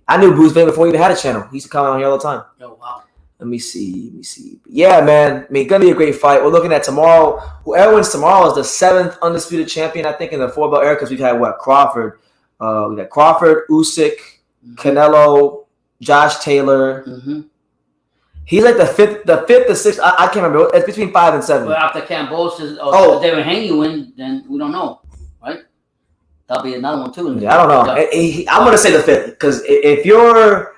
I knew Bruce Vane before he even had a channel. He used to come on here all the time. Oh, wow. Let me see. Yeah, man. I mean, gonna be a great fight. We're looking at tomorrow. Whoever wins tomorrow is the 7th undisputed champion, I think, in the 4-belt era, because we've had Crawford. We got Crawford, Usyk, Canelo, Josh Taylor. Mm-hmm. He's like the fifth, the sixth. I can't remember. It's between 5 and 7. But after Cambosis Devin Haney win, then we don't know, right? That'll be another one too. Yeah, I don't know. I'm gonna say the 5th, because if you're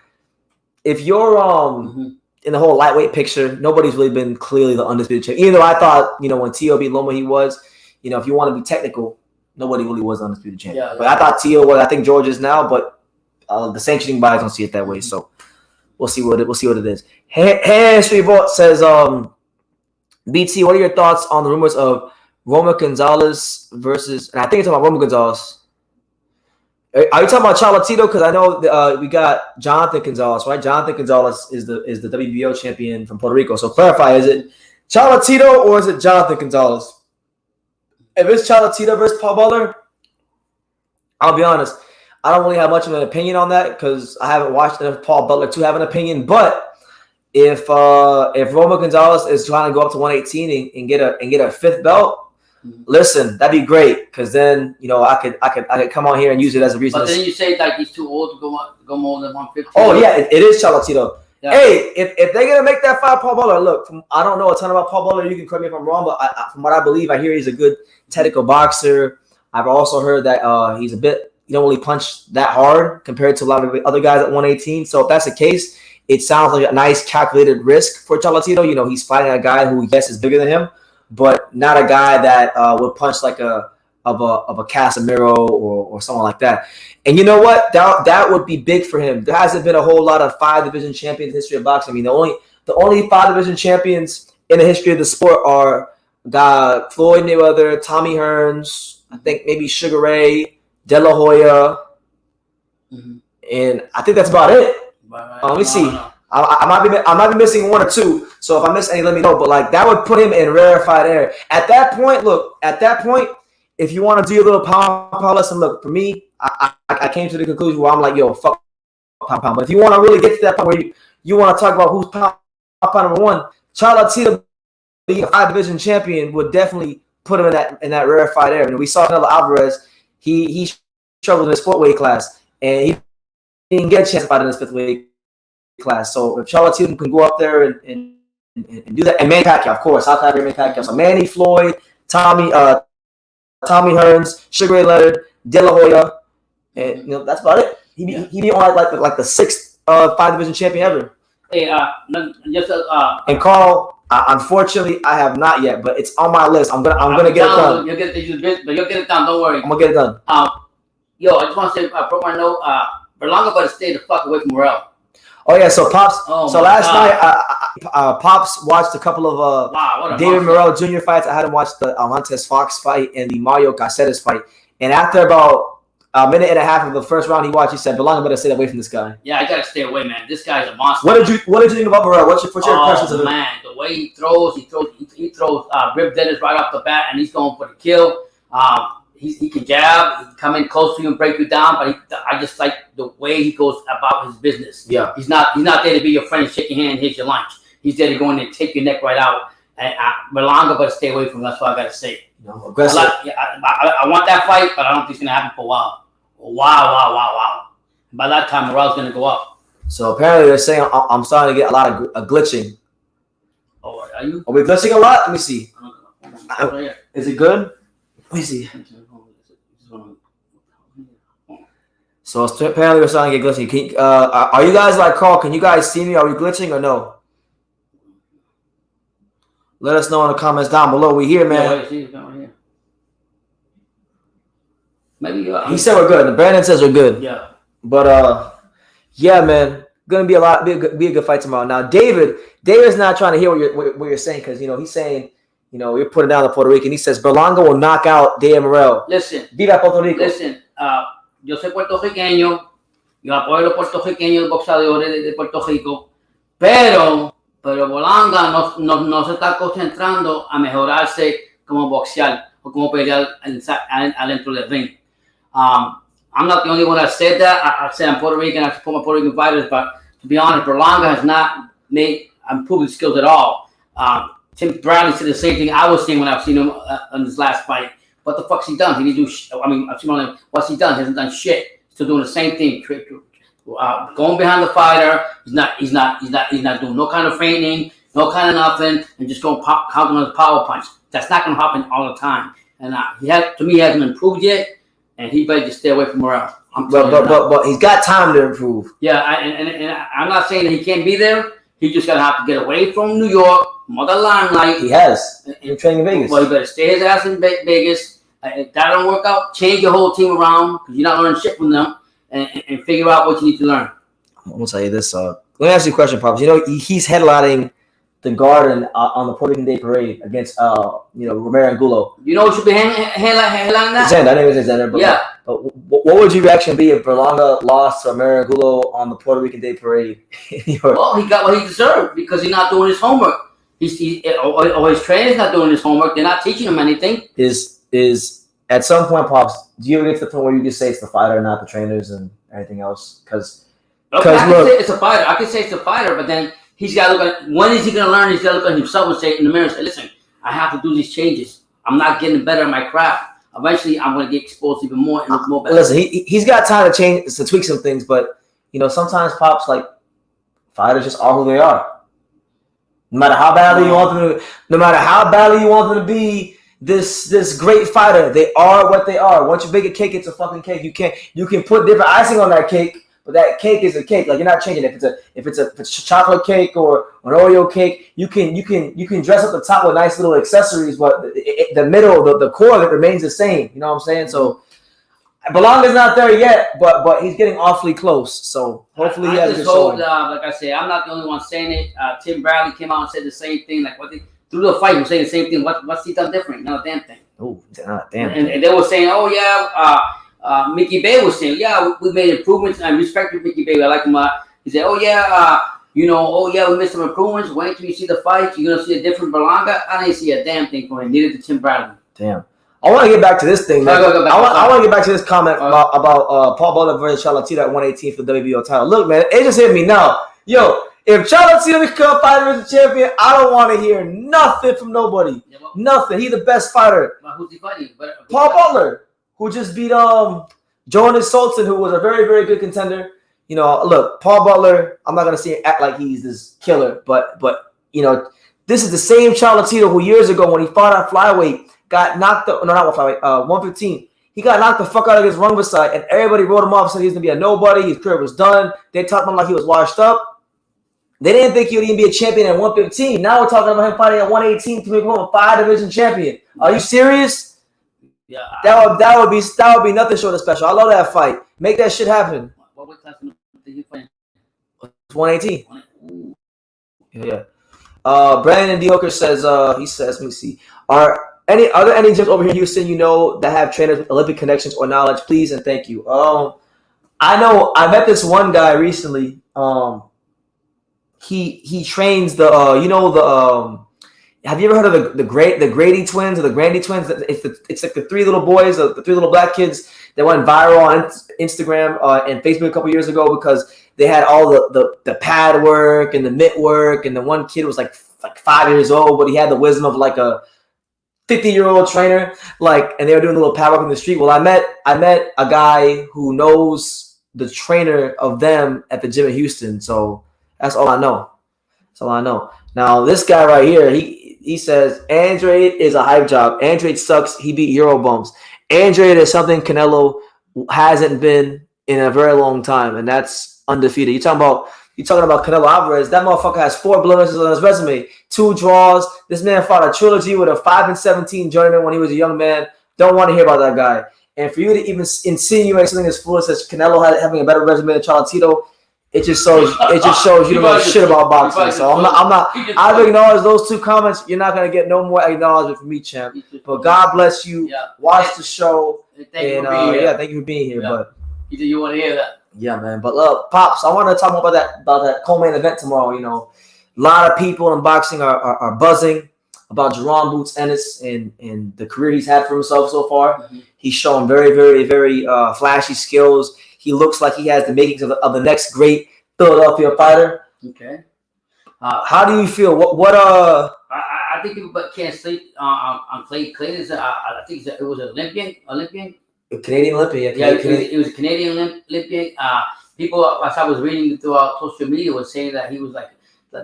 in the whole lightweight picture, nobody's really been clearly the undisputed champion. Even though I thought, when Tio beat Loma, he was. If you want to be technical, nobody really was the undisputed champion. Yeah, but I thought Tio was. I think George is now, but the sanctioning bodies don't see it that way. So we'll see what it is. Hey, Street Vault says, BT, what are your thoughts on the rumors of Roma Gonzalez versus? And I think it's about Roma Gonzalez. Are you talking about Charlatito? Because I know we got Jonathan Gonzalez, right? Jonathan Gonzalez is the WBO champion from Puerto Rico. So clarify, is it Charlatito or is it Jonathan Gonzalez? If it's Charlatito versus Paul Butler, I'll be honest, I don't really have much of an opinion on that because I haven't watched enough Paul Butler to have an opinion. But if Roma Gonzalez is trying to go up to 118 and get a 5th belt, listen, that'd be great because then I could come on here and use it as a reason. But then you say like he's too old to go more than 150. Oh yeah, it is Charlatito. Yeah. Hey, if they're gonna make that fight, Paul Butler, look, I don't know a ton about Paul Butler. You can correct me if I'm wrong, but from what I believe, I hear he's a good technical boxer. I've also heard that he's a bit, you don't really punch that hard compared to a lot of the other guys at 118. So if that's the case, it sounds like a nice calculated risk for Charlatito. He's fighting a guy who he guess is bigger than him, but not a guy that would punch like a Casemiro or someone like that. And you know what? That would be big for him. There hasn't been a whole lot of 5-division champions in the history of boxing. I mean, the only 5-division champions in the history of the sport are Floyd Mayweather, Tommy Hearns, I think maybe Sugar Ray, De La Hoya, and I think that's about it. Let me see. I might be missing 1 or 2. So if I miss any, let me know. But like that would put him in rarefied air. At that point, if you want to do a little pound lesson, look, for me, I came to the conclusion where I'm like, yo, fuck pound. But if you want to really get to that point where you want to talk about who's pound number 1, Charlatito being a 5-division champion would definitely put him in that rarefied air. We saw Canelo Alvarez, he struggled in his 4th weight class, and he didn't get a chance to fight in his 5th weight class. So if Charlatito can go up there and do that, and Manny Pacquiao, of course, South African Manny Pacquiao. So Manny, Floyd, Tommy Hearns, Sugar Ray Leonard, De La Hoya, and that's about it. He beat on like the 6th 5-division champion ever. Hey, and Carl, unfortunately, I have not yet, but it's on my list. I'm gonna get it done. You'll get it done. Don't worry. I'm gonna get it done. Yo, I just want to say, I broke my note. Berlanga better stay the fuck away from Morel. Oh yeah, so Pops. Last night, Pops watched a couple of David Morrell Jr. fights. I had him watch the Almontes Fox fight and the Mario Caceres fight. And after about a minute and a half of the first round he watched, he said, "Berlanga better stay away from this guy." Yeah, I gotta stay away, man. This guy's a monster. What did you think about Morrell? What's your impressions of him? Man, the way he throws rib deaders right off the bat, and he's going for the kill. He can jab, he can come in close to you and break you down, but I just like the way he goes about his business. Yeah, he's not there to be your friend, shake your hand, and hit your lunch. He's there to go in and take your neck right out. And Berlanga, but stay away from him. That's what I gotta say. Aggressive. I want that fight, but I don't think it's gonna happen for a while. Wow. By that time, morale's gonna go up. So apparently they're saying I'm starting to get a lot of glitching. Oh, are you? Are we glitching a lot? Let me see. Right, is it good? Let me see. So apparently we're starting to get glitching. Are you guys like Carl? Can you guys see me? Are we glitching or no? Let us know in the comments down below. We here, man. Maybe he said we're good. Brandon says we're good. Yeah. But yeah, man, gonna be be a good fight tomorrow. Now, David's not trying to hear what you're saying because he's saying you're putting down the Puerto Rican. He says Berlanga will knock out Dave Morrell. Listen, viva Puerto Rico. Listen, yo soy puertorriqueño, yo apoyo a los puertorriqueños, los boxeadores de Puerto Rico, pero Berlanga no se está concentrando a mejorarse como boxear o como pelear adentro del ring. I'm not the only one that said that. I say I'm Puerto Rican, I support my Puerto Rican fighters, but to be honest, Berlanga has not made improved his skills at all. Tim Bradley said the same thing I was saying when I've seen him on his last fight. What the fuck's he done? He didn't do. I've seen him. What's he done? He hasn't done shit. Still doing the same thing. Going behind the fighter. He's not doing no kind of feigning, no kind of nothing, and just going counting on his power punch. That's not going to happen all the time. And he hasn't improved yet, and he better just stay away from Morrell. But he's got time to improve. Yeah, and I'm not saying that he can't be there. He just gonna have to get away from New York, mother limelight. He has. He's training in Vegas. Well, he better stay his ass in Vegas. If that don't work out, change your whole team around because you're not learning shit from them, and figure out what you need to learn. I'm gonna tell you this. Let me ask you a question, Pops. You know he's headlining the Garden on the Puerto Rican Day Parade against Romero Angulo. You know what should be headlining that? Xander, I know it's Xander, but yeah. But what would your reaction be if Berlanga lost to Romero Angulo on the Puerto Rican Day Parade? Well, he got what he deserved because he's not doing his homework. Or his trainer's not doing his homework. They're not teaching him anything. Is at some point, Pops, do you ever get to the point where you can say it's the fighter, not the trainers and everything else? Because I can say it's a fighter. I can say it's a fighter, but then he's got to look at when is he going to learn? He's got to look at himself and say in the mirror and say, listen, I have to do these changes. I'm not getting better at my craft. Eventually, I'm going to get exposed even more and look more better. Listen, he's got time to tweak some things, but sometimes Pops, like, fighters just are who they are. No matter how badly you want them to be this great fighter, they are what they are. Once you bake a cake, it's a fucking cake. You can put different icing on that cake. But that cake is a cake. Like, you're not changing it. If it's a chocolate cake or an Oreo cake, you can dress up the top with nice little accessories, but the middle, the core of it remains the same. You know what I'm saying? So Berlanga's not there yet, but he's getting awfully close. So hopefully he has a good showing. Like I say, I'm not the only one saying it. Tim Bradley came out and said the same thing. Like through the fight, he was saying the same thing. What's he done different? Not a damn thing. Oh, not a damn. And they were saying, oh yeah. Mickey Bay was saying, yeah, we made improvements. I respected Mickey Bay. I like him a lot. He said, we made some improvements. Wait till you see the fight. You're going to see a different Berlanga. I didn't see a damn thing from him. Neither did Tim Bradley. Damn. I want to get back to this thing, man. I want to get back to this comment about Paul Butler versus Charlo at 118 for the WBO title. Look, man, it just hit me now. Yo, if Charlo become fighter as a champion, I don't want to hear nothing from nobody. Yeah, nothing. He's the best fighter. Who's he fighting? Paul Butler, who just beat Jonas Sultan, who was a very, very good contender. Look, Paul Butler, I'm not going to see him act like he's this killer, but this is the same Charlo who years ago when he fought at flyweight got knocked up, no, not flyweight, 115. He got knocked the fuck out of his Runga side, and everybody wrote him off, said he was going to be a nobody, his career was done. They talked about him like he was washed up. They didn't think he would even be a champion at 115. Now we're talking about him fighting at 118 to make him a 5-division champion. Are you serious? Yeah, that would be nothing short of special. I love that fight. Make that shit happen. What weight class did you fight? It's 118. Yeah. Brandon Dioker says, let me see. Are there any gyms over here in Houston that have trainers with Olympic connections or knowledge? Please and thank you. I know I met this one guy recently. He trains have you ever heard of the Grady twins or the Grandy twins? It's like the three little boys, the three little black kids that went viral on Instagram and Facebook a couple years ago because they had all the pad work and the mitt work, and the one kid was like 5 years old, but he had the wisdom of like a 50-year-old trainer, and they were doing a little pad work in the street. Well, I met a guy who knows the trainer of them at the gym in Houston, so that's all I know. Now, this guy right here, he says, Andrade is a hype job. Andrade sucks. He beat Eurobumps. Andrade is something Canelo hasn't been in a very long time, and that's undefeated. You're talking about Canelo Alvarez. That motherfucker has 4 blemishes on his resume, 2 draws. This man fought a trilogy with a 5-17 journeyman when he was a young man. Don't want to hear about that guy. And for you to even insinuate something as foolish as Canelo having a better resume than Charlo, it just shows you don't know shit about boxing. So I've acknowledged those 2 comments. You're not gonna get no more acknowledgement from me, champ. But God bless you. Yeah. Watch the show. Thank you for being here. Yeah. But you want to hear that? Yeah, man. But look, Pops, I want to talk more about that co-main event tomorrow. A lot of people in boxing are buzzing about Jaron Boots Ennis and the career he's had for himself so far. Mm-hmm. He's shown very, very, very flashy skills. He looks like he has the makings of the next great Philadelphia fighter. Okay. How do you feel? I think people can't sleep on Clayton. Clayton is, I think it was an Olympian. Canadian Olympian. Yeah, it was a Canadian Olympian. People, as I was reading throughout social media, was saying that he was like,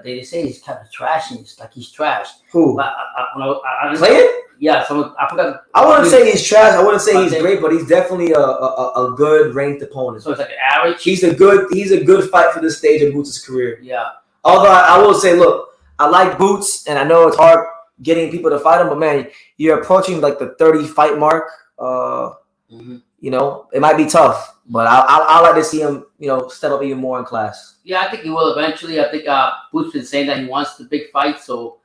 they say he's kind of trashing. It's like he's trashed. Who? Clayton? Yeah, I forgot. I wouldn't say he's trash. I wouldn't say he's great, but he's definitely a good ranked opponent. So it's like an average. He's a good fight for this stage of Boots' career. Yeah. Although I will say, look, I like Boots, and I know it's hard getting people to fight him, but man, you're approaching like the 30 fight mark. You know, it might be tough, but I like to see him, you know, step up even more in class. Yeah, I think he will eventually. I think Boots been saying that he wants the big fight, so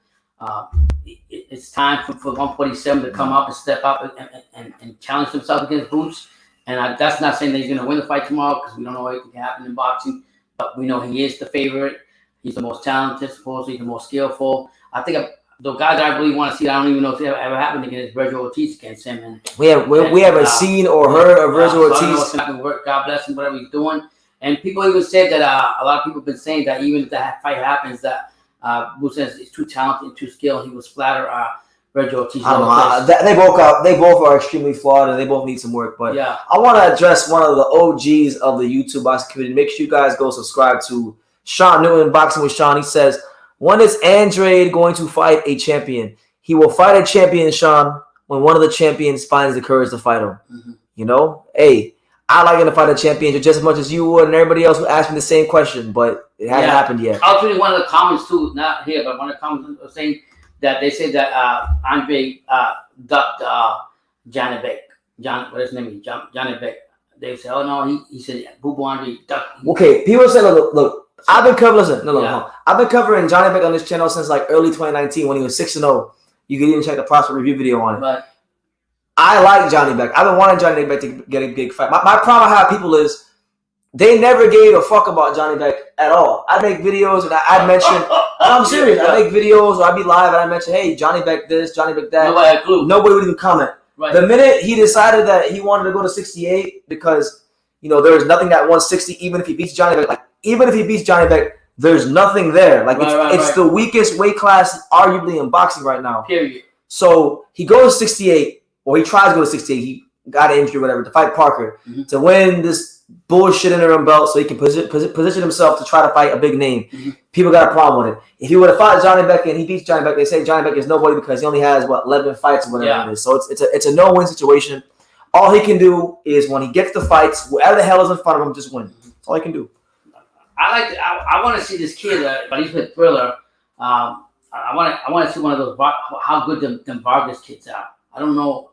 it's time for 147 to come up and step up and challenge himself against Boots. And that's not saying that he's going to win the fight tomorrow, because we don't know what can happen in boxing, but we know he is the favorite. He's the most talented, supposedly the most skillful. I think the guy that I really want to see, I don't even know if it ever happened against Virgil Ortiz against him. And we haven't seen or heard of Virgil Ortiz. I don't know what's going to work. God bless him, whatever he's doing. And people even said that a lot of people have been saying that even if that fight happens, that Boots is too talented and too skilled, he will splatter Virgil Ortiz. I don't know. They both are extremely flawed, and they both need some work. But yeah, I want to address one of the OGs of the YouTube boxing community. Make sure you guys go subscribe to Sean Newton, Boxing with Sean. He says, when is Andrade going to fight a champion? He will fight a champion, Sean, when one of the champions finds the courage to fight him. You know? Hey, I like to fight a champion just as much as you would and everybody else who asked me the same question, but it hasn't happened yet. I was reading one of the comments, too, not here, but one of the comments was saying that they said that Andre ducked Johnny Beck. What his name is? Johnny Beck. They said, oh, no, he said, Boo Andre ducked. Okay, people say, look. I've been covering. I've been covering Johnny Beck on this channel since like early 2019 when he was 6-0. You can even check the prospect review video on it. But I like Johnny Beck. I've been wanting Johnny Beck to get a big fight. My problem I have people is they never gave a fuck about Johnny Beck at all. I make videos and I mention. I'm serious. I make videos or I be live and I mention, hey, Johnny Beck this, Johnny Beck that. Nobody would even comment. Right. The minute he decided that he wanted to go to 68 because there was nothing at 160, even if he beats Johnny Beck, even if he beats Johnny Beck, there's nothing there. Like it's the weakest weight class, arguably, in boxing right now. Period. So he goes 68, or he tries to go to 68. He got an injury, or whatever, to fight Parker to win this bullshit interim belt, so he can position himself to try to fight a big name. People got a problem with it. If he would have fought Johnny Beck and he beats Johnny Beck, they say Johnny Beck is nobody because he only has 11 fights or whatever it is. So it's a no-win situation. All he can do is when he gets the fights, whatever the hell is in front of him, just win. That's all he can do. I want to see this kid, but he's with Thriller. I want to see one of those, how good them Vargas kids are. I don't know.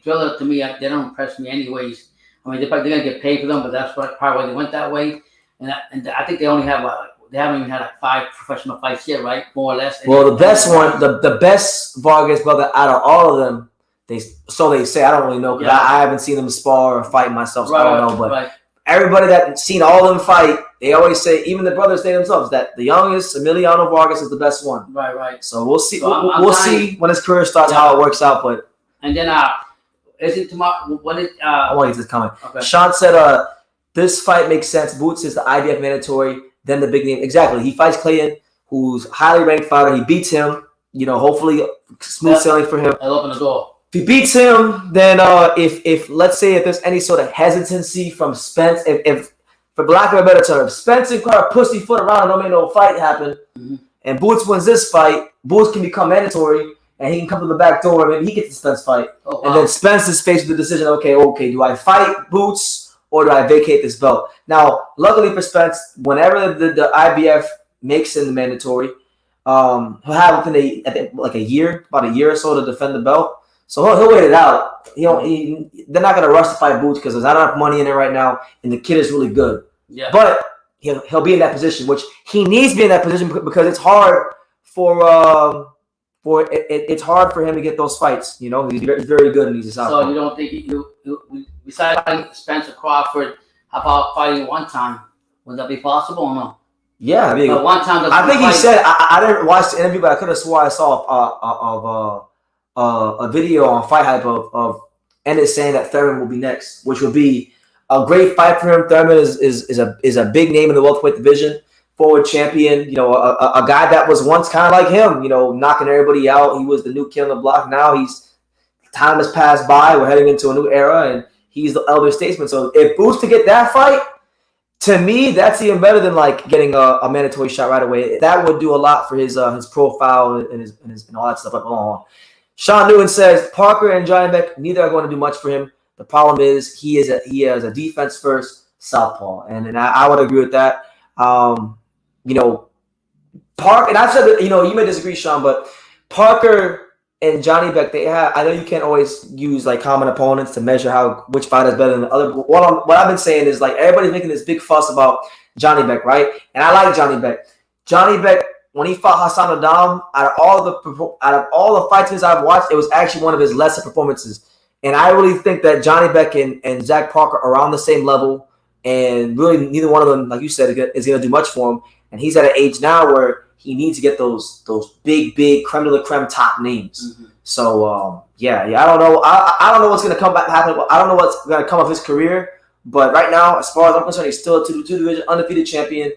Thriller, to me, they don't impress me anyways. They're going to get paid for them, but that's probably why they went that way. And I think they only have, they haven't even had 5 professional fights yet, right? More or less. Well, the best one, the best Vargas brother out of all of them, they say. I don't really know because I haven't seen them spar or fight myself, so I don't know. But everybody that's seen all of them fight, they always say, even the brothers say themselves, that the youngest, Emiliano Vargas, is the best one. Right. So we'll see. So we'll see when his career starts how it works out. But and then is it tomorrow? I want to get this comment. Okay. Sean said, this fight makes sense. Boots is the IBF mandatory, then the big name. Exactly. He fights Clayton, who's highly ranked fighter. He beats him. Hopefully smooth sailing for him. I'll open the door. If he beats him, then if let's say if there's any sort of hesitancy from Spence, if for lack of a better term, if Spence and Carter pussyfoot around and don't make no fight happen, and Boots wins this fight, Boots can become mandatory, and he can come to the back door, and maybe he gets the Spence fight. And then Spence is faced with the decision, okay, do I fight Boots or do I vacate this belt? Now, luckily for Spence, whenever the IBF makes him the mandatory, he'll have within about a year or so to defend the belt. So he'll wait it out. They're not going to rush to fight Boots because there's not enough money in it right now, and the kid is really good. Yeah. But he'll be in that position, which he needs to be in that position because it's hard it's hard for him to get those fights. He's very good and he's a southpaw. So you don't think besides fighting Spencer Crawford, how about fighting one time? Would that be possible or no? Yeah, but one time. I think he said I didn't watch the interview, but I could have swore I saw a video on Fight Hype of Ennis saying that Thurman will be next, which would be a great fight for him. Thurman is a big name in the welterweight division. forward champion. You know, a guy that was once kind of like him. You know, knocking everybody out. He was the new kid on the block. Now time has passed by. We're heading into a new era, and he's the elder statesman. So if Boots to get that fight, to me, that's even better than like getting a mandatory shot right away. That would do a lot for his profile and all that stuff. But hold on. Sean Newton says Parker and Johnny Beck neither are going to do much for him. The problem is he has a defense first southpaw, and I would agree with that. You know, Park, and I've said that, you know, you may disagree, Sean, but Parker and Johnny Beck, they have. I know you can't always use like common opponents to measure which fighter is better than the other. But what I've been saying is like everybody's making this big fuss about Johnny Beck, right? And I like Johnny Beck. Johnny Beck, when he fought Hassan Adam, out of all the fights I've watched, it was actually one of his lesser performances. And I really think that Johnny Beck and Zach Parker are on the same level, and really neither one of them, like you said, is going to do much for him. And he's at an age now where he needs to get those big creme de la creme top names. Mm-hmm. So yeah, I don't know. I don't know what's going to happen. I don't know what's going to come of his career. But right now, as far as I'm concerned, he's still a two division undefeated champion.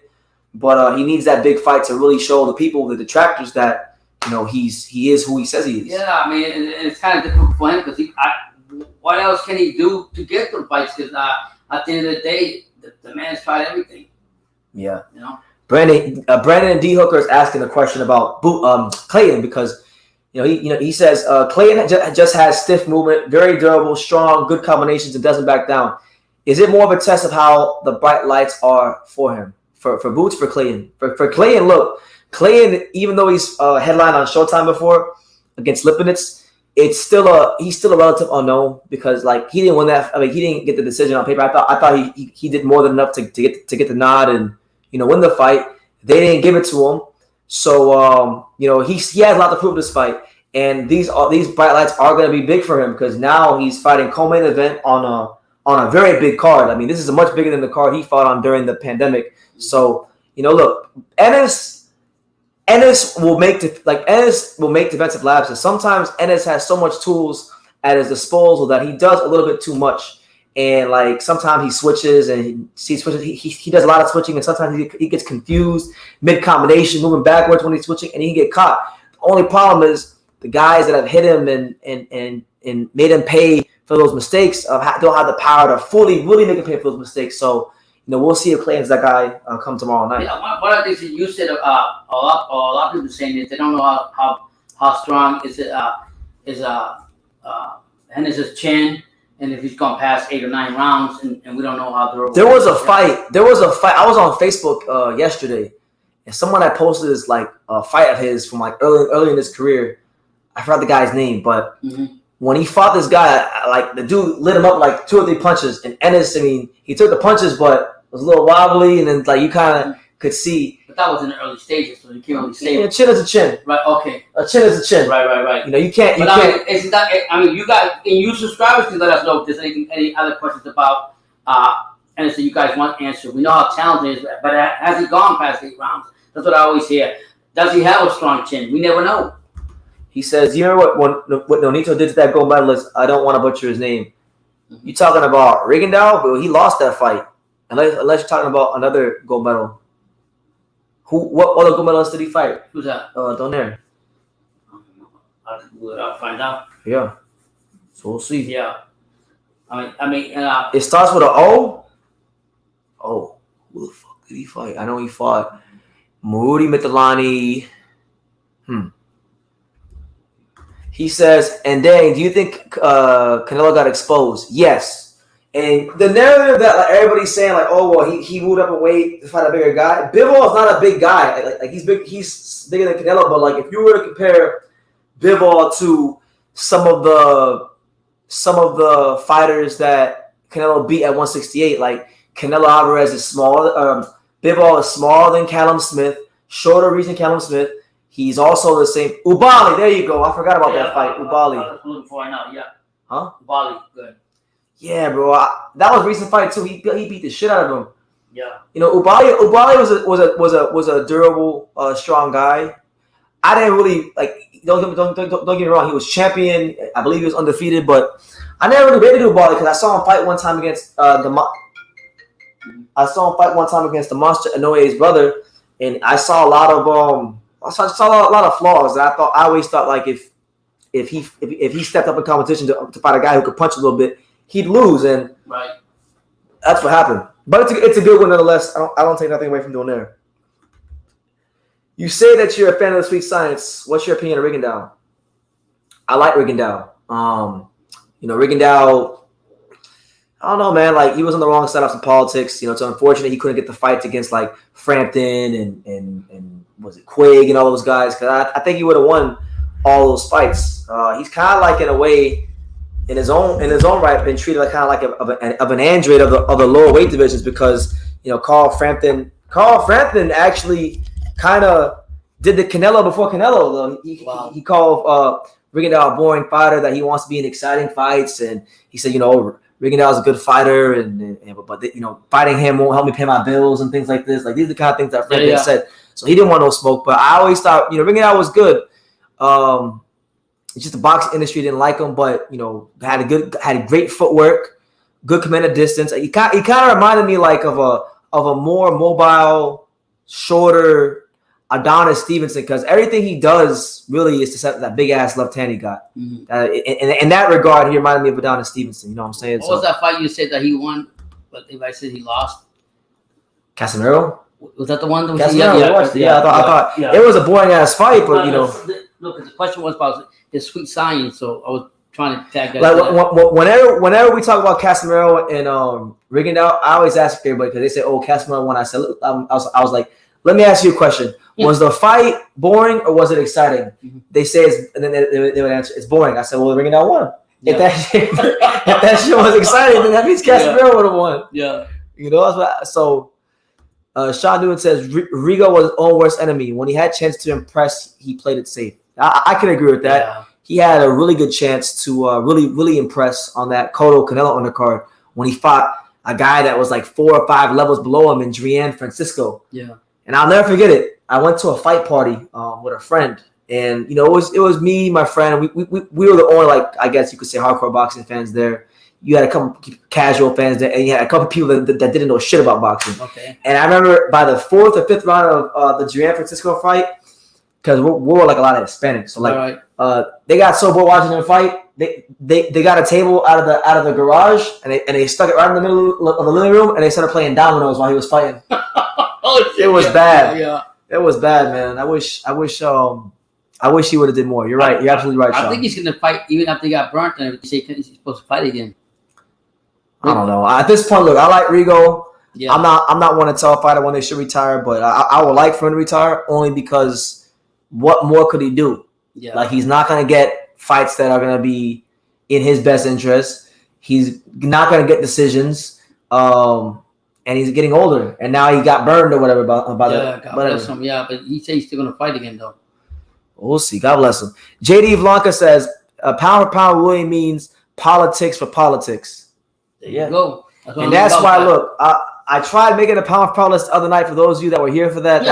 But he needs that big fight to really show the people, the detractors, that you know he is who he says he is. Yeah, I mean, it's kind of difficult for him because what else can he do to get the fights? Because at the end of the day, the man's tried everything. Yeah, you know. Brandon and D Hooker is asking a question about Clayton because he says Clayton just has stiff movement, very durable, strong, good combinations, and doesn't back down. Is it more of a test of how the bright lights are for him? For Boots, for Clayton. For Clayton, look, Clayton, even though he's headlined on Showtime before against Lipinets, he's still a relative unknown because like he didn't win that. I mean, he didn't get the decision on paper. I thought he did more than enough to get the nod and win the fight. They didn't give it to him, so he has a lot to prove this fight. And these bright lights are going to be big for him because now he's fighting co-main event on a very big card. I mean, this is much bigger than the card he fought on during the pandemic. So, look, Ennis will make defensive lapses. Sometimes Ennis has so much tools at his disposal that he does a little bit too much. And like sometimes he switches and he does a lot of switching, and sometimes he gets confused mid combination, moving backwards when he's switching, and he can get caught. The only problem is the guys that have hit him and made him pay for those mistakes don't have the power to fully really make him pay for those mistakes. So we'll see if Clayton's that guy come tomorrow night. Yeah, one of the things that you said a lot of people saying is they don't know how strong is Hennessy's chin. And if he's gone past 8 or 9 rounds, and we don't know how durable. There was a fight. I was on Facebook yesterday, and someone had posted this like a fight of his from like early in his career. I forgot the guy's name, but when he fought this guy, like the dude lit him up like 2 or 3 punches. And Ennis, I mean, he took the punches, but it was a little wobbly, and then like you kind of could see. But that was in the early stages, so you can't really say. Yeah, chin is a chin. Right. Okay. A chin is a chin. Right. You can't. You guys, and you subscribers can let us know if there's any other questions about and so you guys want answer. We know how talented he is, but has he gone past 8 rounds? That's what I always hear. Does he have a strong chin? We never know. He says, you remember what Nonito did to that gold medalist? I don't want to butcher his name. You talking about Rigondeaux? But he lost that fight. Unless you're talking about another gold medal. What other gold medalist did he fight? Who's that? Donaire. I'll find out. Yeah. So we'll see. Yeah. I mean, it starts with an O. Oh, who the fuck did he fight? I know he fought Moody Mitalani. He says, and then, do you think Canelo got exposed? Yes. And the narrative that like everybody's saying, like, oh well, he moved up in weight to fight a bigger guy. Bivol is not a big guy. Like he's big. He's bigger than Canelo. But like, if you were to compare Bivol to some of the fighters that Canelo beat at 168, like Canelo Alvarez is smaller. Bivol is smaller than Callum Smith, shorter reach than Callum Smith. He's also the same. Ubali, there you go. I forgot about that fight. Ubali. I was looking for it now. Yeah. Huh? Ubali, good. Yeah, bro. That was a recent fight too. He beat the shit out of him. Yeah. Ubali was a durable, strong guy. I didn't really like. Don't get me wrong. He was champion. I believe he was undefeated, but I never really rated Ubali because I saw him fight one time against the Monster Inoue's brother, and I saw a lot of a lot of flaws. I always thought like if he stepped up in competition to fight a guy who could punch a little bit, he'd lose, and that's what happened. But it's a good one nonetheless. I don't take nothing away from doing there. You say that you're a fan of the Sweet Science. What's your opinion of Rigondeaux? I like Rigondeaux. Rigondeaux, I don't know, man. Like, he was on the wrong side of some politics. It's unfortunate he couldn't get the fights against like Frampton and was it Quigg and all those guys, because I think he would have won all those fights. He's kind of like, in a way, in his own right, been treated like kind of like of an android of the lower weight divisions, because Carl Frampton actually kind of did the Canelo before Canelo. He called Rigondeaux a boring fighter, that he wants to be in exciting fights, and he said, Rigondeaux is a good fighter, but fighting him won't help me pay my bills and things like this. Like, these are the kind of things that Frampton said. So he didn't want no smoke. But I always thought, Rigondeaux was good. It's just the boxing industry didn't like him, but had great footwork, good command of distance. He kind of reminded me like of a more mobile, shorter Adonis Stevenson, because everything he does really is to set that big ass left hand he got. In that regard, he reminded me of Adonis Stevenson. You know what I'm saying? What was that fight you said that he won, but everybody said he lost? Casemiro? Was that the one? I thought it was a boring ass fight, but Look, the question was about his Sweet Science, so I was trying to tag that. Like, whenever we talk about Casemiro and Rigondeaux, I always ask everybody, because they say, "Oh, Casemiro won." I said, I was like, let me ask you a question. Was the fight boring or was it exciting? They say and then they would answer, it's boring. I said, well, Rigondeaux won. If that shit was exciting, then that means Casemiro would have won. Yeah. That's what. So, Sean Newman says Rigo was his own worst enemy. When he had a chance to impress, he played it safe. I can agree with that. Yeah. He had a really good chance to really impress on that Cotto Canelo undercard when he fought a guy that was like 4 or 5 levels below him in Drian Francisco. Yeah. And I'll never forget it. I went to a fight party with a friend, and it was me, my friend. And we were the only, like, I guess you could say, hardcore boxing fans there. You had a couple casual fans there, and you had a couple people that didn't know shit about boxing. Okay. And I remember by the 4th or 5th round of the Drian Francisco fight, because we're like a lot of Hispanics, so like they got so bored watching them fight. They got a table out of the garage, and they stuck it right in the middle of the living room, and they started playing dominoes while he was fighting. It was bad. Yeah. It was bad, man. I wish he would have did more. You're right. You're absolutely right, Sean. I think he's gonna fight even after he got burnt, and he said he's supposed to fight again. I don't know. At this point, look, I like Rigo. Yeah. I'm not one to tell a fighter when they should retire, but I would like for him to retire only because what more could he do? Yeah. Like, he's not gonna get fights that are gonna be in his best interest. He's not gonna get decisions. And he's getting older, and now he got burned or whatever about that. God bless him. Yeah, but he said he's still going to fight again, though. We'll see. God bless him. JD Blanca says, pound for pound really means politics for politics. There you go. And that's why, look, I tried making a pound for pound list the other night for those of you that were here for that.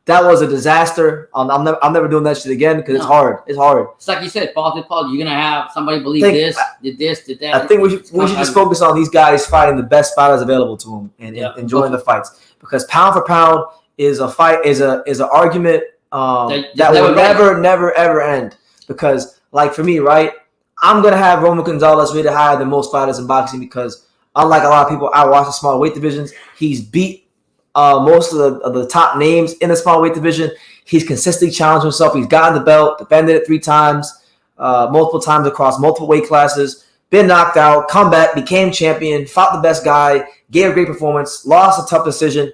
That was a disaster. I'm never doing that shit again because it's hard. It's hard. It's like you said, politics. You're gonna have somebody believe did that. I think we should just focus on these guys fighting the best fighters available to them and enjoying the fights, because pound for pound is a fight is an argument that will never ever end. Because, like, for me, right, I'm gonna have Roman Gonzalez rated higher than most fighters in boxing because, unlike a lot of people, I watch the small weight divisions. He's beat most of the top names in the small weight division. He's consistently challenged himself. He's gotten the belt, defended it 3 times, multiple times across multiple weight classes, been knocked out, come back, became champion, fought the best guy, gave a great performance, lost a tough decision,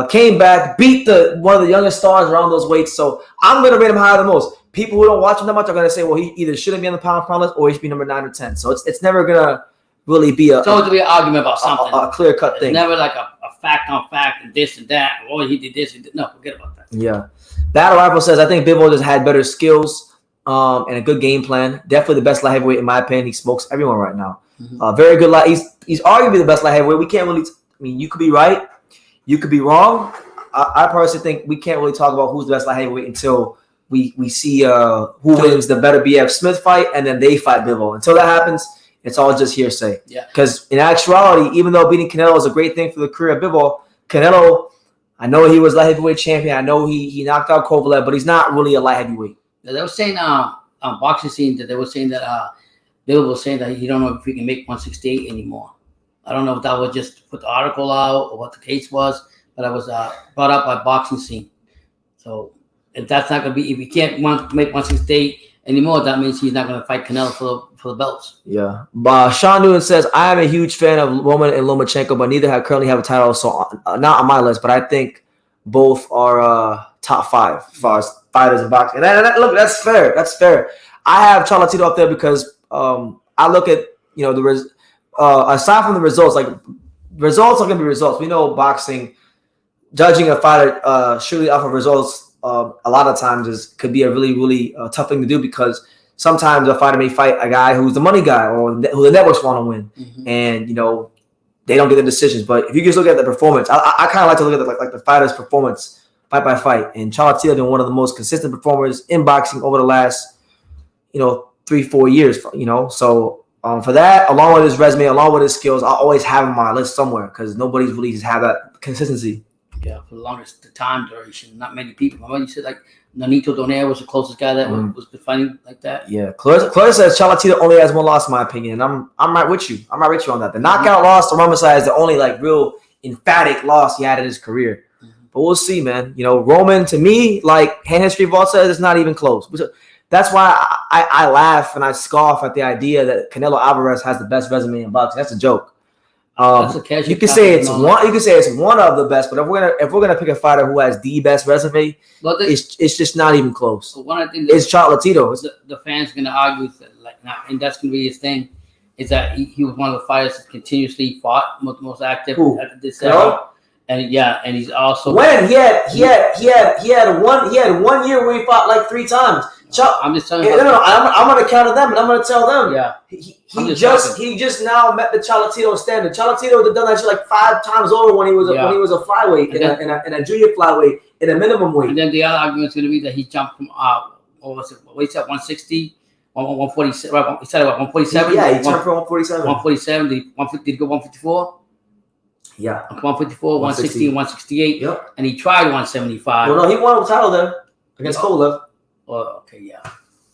came back, beat one of the youngest stars around those weights. So I'm going to rate him higher than most. People who don't watch him that much are going to say, well, he either shouldn't be on the pound for pound list or he should be number 9 or 10. So it's never going to really be it's always to be an argument about something. A clear-cut thing. It's never like a fact on fact and this and that. Oh, he did this. No, forget about that. Yeah. Battle Rifle says, I think Bivol just had better skills and a good game plan. Definitely the best light heavyweight in my opinion. He smokes everyone right now. Very good light. He's arguably the best light heavyweight. We can't really. I mean, you could be right. You could be wrong. I personally think we can't really talk about who's the best light heavyweight until we see who wins the better BF Smith fight and then they fight Bivol. Until that happens, it's all just hearsay. Yeah. Because in actuality, even though beating Canelo is a great thing for the career of Bivol, Canelo, I know he was light heavyweight champion. I know he knocked out Kovalev, but he's not really a light heavyweight. They were saying on boxing scene that they were saying that Bill was saying that he don't know if he can make 168 anymore. I don't know if that was just to put the article out or what the case was, but it was brought up by boxing scene. So if that's not going to be, if he can't make 168 anymore, that means he's not going to fight Canelo for the belts. Yeah. Sean Newton says, I am a huge fan of Roman and Lomachenko, but neither currently have a title, so not on my list, but I think both are top 5 as far as fighters in boxing. And look, that's fair. That's fair. I have Charlatito up there because I look at, aside from the results, like results are going to be results. We know boxing, judging a fighter surely off of results a lot of times could be a really, really tough thing to do because sometimes a fighter may fight a guy who's the money guy or who the networks want to win, and they don't get the decisions. But if you just look at the performance, I kind of like to look at the fighter's performance fight by fight. And Charlatito has been one of the most consistent performers in boxing over the last 3-4 years. So for that, along with his resume, along with his skills, I always have him on my list somewhere because nobody's really had that consistency. Yeah, for the longest time duration, not many people. Remember you said like Nonito Donaire was the closest guy that was fighting like that. Yeah, Clarissa says Charlatito only has one loss, in my opinion, and I'm right with you. I'm right with you on that. The knockout loss to Romacai is the only real emphatic loss he had in his career. But we'll see, man. Roman, to me, like hand history vault says, it's not even close. That's why I laugh and I scoff at the idea that Canelo Alvarez has the best resume in boxing. That's a joke. You can say it's one. You can say it's one of the best, but if we're gonna pick a fighter who has the best resume, it's just not even close. So one of the things it's Charlatito. The fans are gonna argue that, and that's gonna be his thing. Is that he was one of the fighters that continuously fought, most active at this era. And and he's also he had 1 year where he fought like 3 times. I'm just telling you. No, I'm gonna counter them and I'm gonna tell them. Yeah. He just now met the Charlatito standard. Charlatito had done that shit like 5 times over when he was a flyweight in a junior flyweight in a minimum weight. And then the other argument is going to be that he jumped from what was it? What he said, 160, 147. Right? He said about 147. Yeah, he jumped from 147. 147. Did he go 154? Yeah. 154, 160, 168. Yep. And he tried 175. Well, no, he won a title there against Kovalev. Oh, okay, yeah.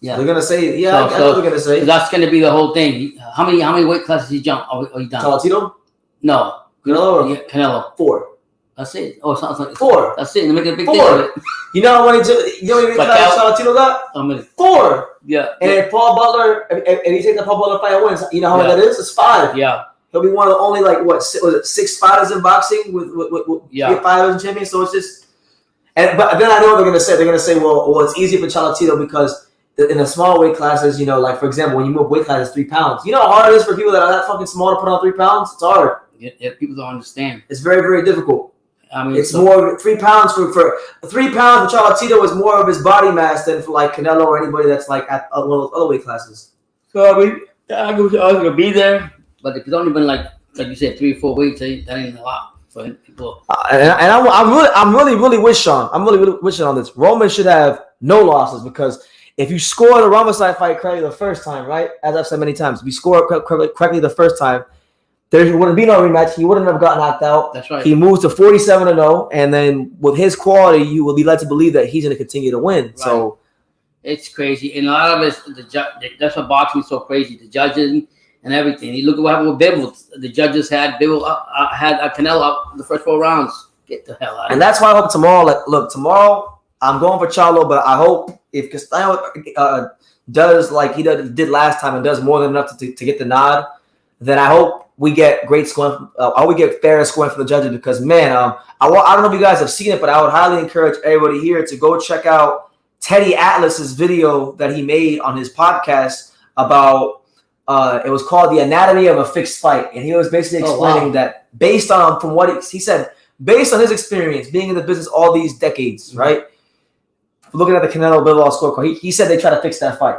They're gonna say, that's what they're gonna say. That's gonna be the whole thing. How many weight classes he jumped? Are you done? Charlatito? No. Canelo. 4. That's it. Oh, it sounds like 4. That's it. They're making a big 4. deal of it. You know how many Charlatito got? 4. Yeah. And if Paul Butler, if he takes the Paul Butler fight and wins, you know how many that is? It's 5. Yeah. He'll be one of the only was it 6 fighters in boxing with 5 fighters champions. So it's just, but then I know what they're gonna say. They're gonna say, well, it's easy for Charlatito because in the small weight classes, like for example, when you move weight classes 3 pounds, you know how hard it is for people that are that fucking small to put on 3 pounds. It's hard. Yeah, people don't understand. It's very, very difficult. I mean, it's more 3 pounds for 3 pounds for Charlatito is more of his body mass than for like Canelo or anybody that's like at one of those other weight classes. So I mean, I'm gonna be there. But if it's only been like you said, 3 or 4 weeks, that ain't a lot for people. And I'm really with Sean. I'm really with Sean on this. Roman should have no losses because if you score the Romacai fight correctly the first time, right? As I've said many times, if you score it correctly the first time, there wouldn't be no rematch. He wouldn't have gotten knocked out. That's right. He moves to 47-0, and then with his quality, you will be led to believe that he's going to continue to win. Right. So it's crazy, and a lot of it. That's what boxing is so crazy. The judges and everything. You look at what happened with Bivol. The judges had Bivol had Canelo up the first 4 rounds. Get the hell out. And that's why I hope tomorrow. Tomorrow I'm going for Charlo, but I hope if Castano does like he did last time and does more than enough to get the nod, then I hope we get great scoring. We get fair scoring for the judges because man, I don't know if you guys have seen it, but I would highly encourage everybody here to go check out Teddy Atlas's video that he made on his podcast about. It was called The Anatomy of a Fixed Fight. And he was basically explaining that based on, from what he said, based on his experience being in the business all these decades, right? Looking at the Canelo Bivol scorecard, he said they try to fix that fight.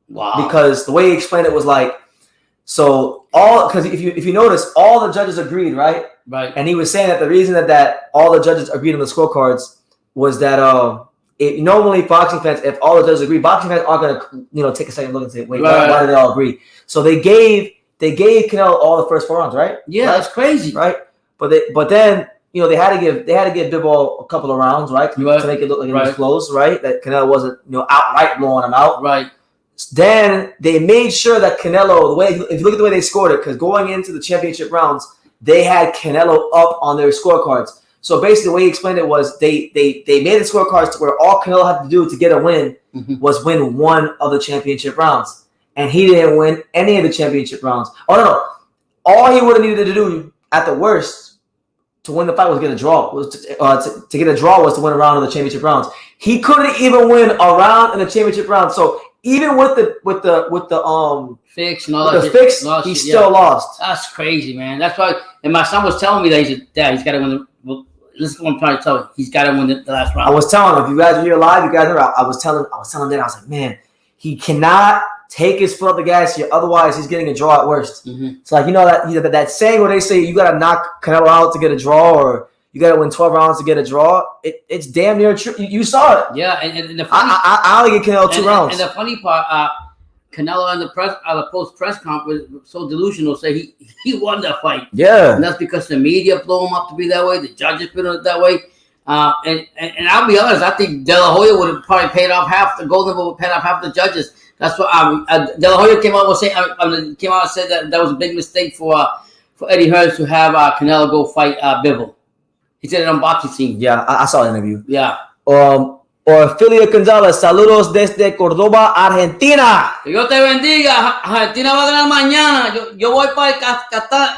Wow. Because the way he explained it was like, because if you notice, all the judges agreed, right? Right. And he was saying that the reason that all the judges agreed on the scorecards was that normally boxing fans, if all the judges agree, boxing fans aren't gonna take a second look and say, wait, why did they all agree? So they gave Canelo all the first 4 rounds, right? Yeah, right? That's crazy, right? But then they had to give Bivol a couple of rounds, right, to make it look like it was close, right? That Canelo wasn't outright blowing him out, right. Then they made sure that Canelo, if you look at the way they scored it, because going into the championship rounds, they had Canelo up on their scorecards. So basically, the way he explained it was they made the scorecards to where all Canelo had to do to get a win was win one of the championship rounds, and he didn't win any of the championship rounds. Oh no! All he would have needed to do at the worst to win the fight was get a draw. To get a draw was to win a round of the championship rounds. He couldn't even win a round in the championship round. So even with the fix and all that fix, he still lost. That's crazy, man. That's why. And my son was telling me that he said, "Dad, he's got to win the." This is what I'm trying to tell you. He's got to win the last round. I was telling him, if you guys are here live, you guys know. I was telling him that I was like, man, he cannot take his foot off the gas here. Otherwise, he's getting a draw at worst. It's like that saying where they say you got to knock Canelo out to get a draw, or you got to win 12 rounds to get a draw. It's damn near true. You saw it. Yeah, and the funny, I only get Canelo 2 rounds. And the funny part, Canelo in the post press conference was so delusional, say he won that fight. Yeah, and that's because the media blew him up to be that way. The judges put it that way. And I'll be honest, I think De La Hoya would have probably paid off half the Golden Boy, would paid off half the judges. That's what De La Hoya came out and said that was a big mistake for Eddie Hearns to have Canelo go fight Bivol. He said it on Boxing Scene. Yeah, I saw the interview. Yeah. Orfilio González, saludos desde Córdoba, Argentina. Que Dios te bendiga. Argentina va a ganar mañana. Yo voy para Castano.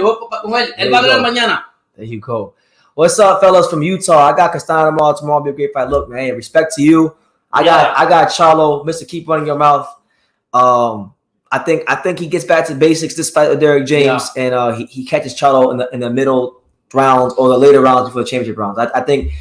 Voy con él. Él va a ganar mañana. There you go. What's up, fellas from Utah? I got Castano tomorrow. Tomorrow will be a great fight. Look, man, respect to you. I got Charlo. Mr. Keep running your mouth. I think he gets back to basics this fight with Derek James, and he catches Charlo in the middle rounds or the later rounds before the championship rounds. I think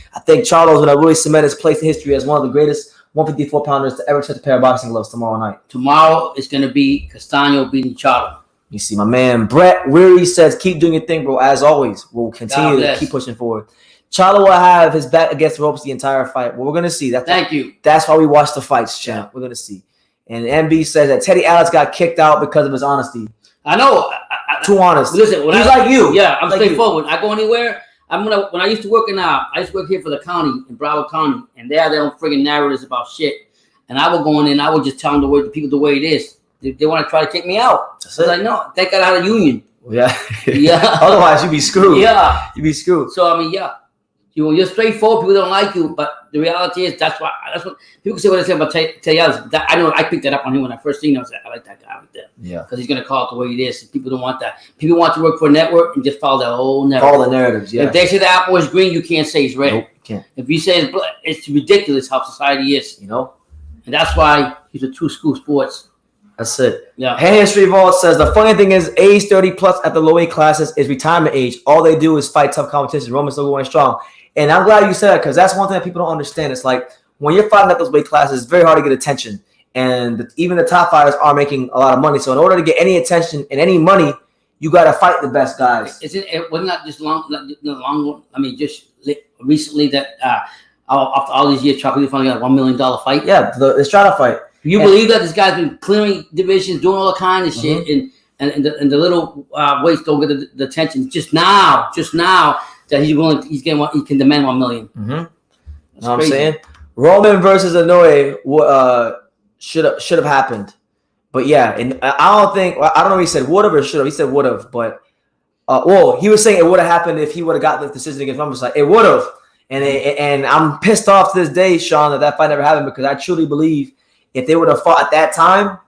Charlo's going to really cement his place in history as one of the greatest 154 pounders to ever touch a pair of boxing gloves tomorrow night. Tomorrow it's going to be Castano beating Charlo. You see, my man Brett Weary says, "Keep doing your thing, bro. As always, we'll continue to keep pushing forward." Charlo will have his back against the ropes the entire fight. Well, we're going to see. Thank you. That's why we watch the fights, champ. We're going to see. And MB says that Teddy Atlas got kicked out because of his honesty. I know. Too honest. Listen, he's like you. Yeah, I'm straightforward. I go anywhere. When I used to work I used to work here for the county in Broward County, and they have their own friggin' narratives about shit. And I would go in and I would just tell them the people the way it is. They want to try to kick me out. I was like, no, they got out of union. Yeah. Yeah. Otherwise, you'd be screwed. Yeah. You'd be screwed. So I mean, yeah. You're straightforward. People don't like you, but the reality is that's what people say what they say about Teddy Atlas. I know I picked that up on him when I first seen him. I was like, I like that guy right there. Yeah, because he's gonna call it the way it is. People don't want that. People want to work for a network and just follow that whole narrative. Follow the narratives. Yeah. If they say the apple is green, you can't say it's red. Nope, can't. If you say it's ridiculous how society is. And that's why these are two school sports. That's it. Yeah. Hand History Vault says the funny thing is age 30 plus at the low weight classes is retirement age. All they do is fight tough competition. Roman's still going strong. And I'm glad you said that because that's one thing that people don't understand. It's like when you're fighting at those weight classes, it's very hard to get attention. And even the top fighters are making a lot of money. So in order to get any attention and any money, you got to fight the best guys. It was not just long. I mean, just recently that after all these years, Charlo finally got a $1 million fight. Yeah, the Strata fight. You believe that this guy's been clearing divisions, doing all the kind of shit, and the little weights don't get the attention. Just now that he can demand $1 million. You know what I'm saying? Roman versus Inoue should have happened, but yeah, and I don't know if he said would have or should have. He said would have, but he was saying it would have happened if he would have got the decision against Roman. Like it would have, and I'm pissed off to this day, Sean, that fight never happened because I truly believe if they would have fought at that time,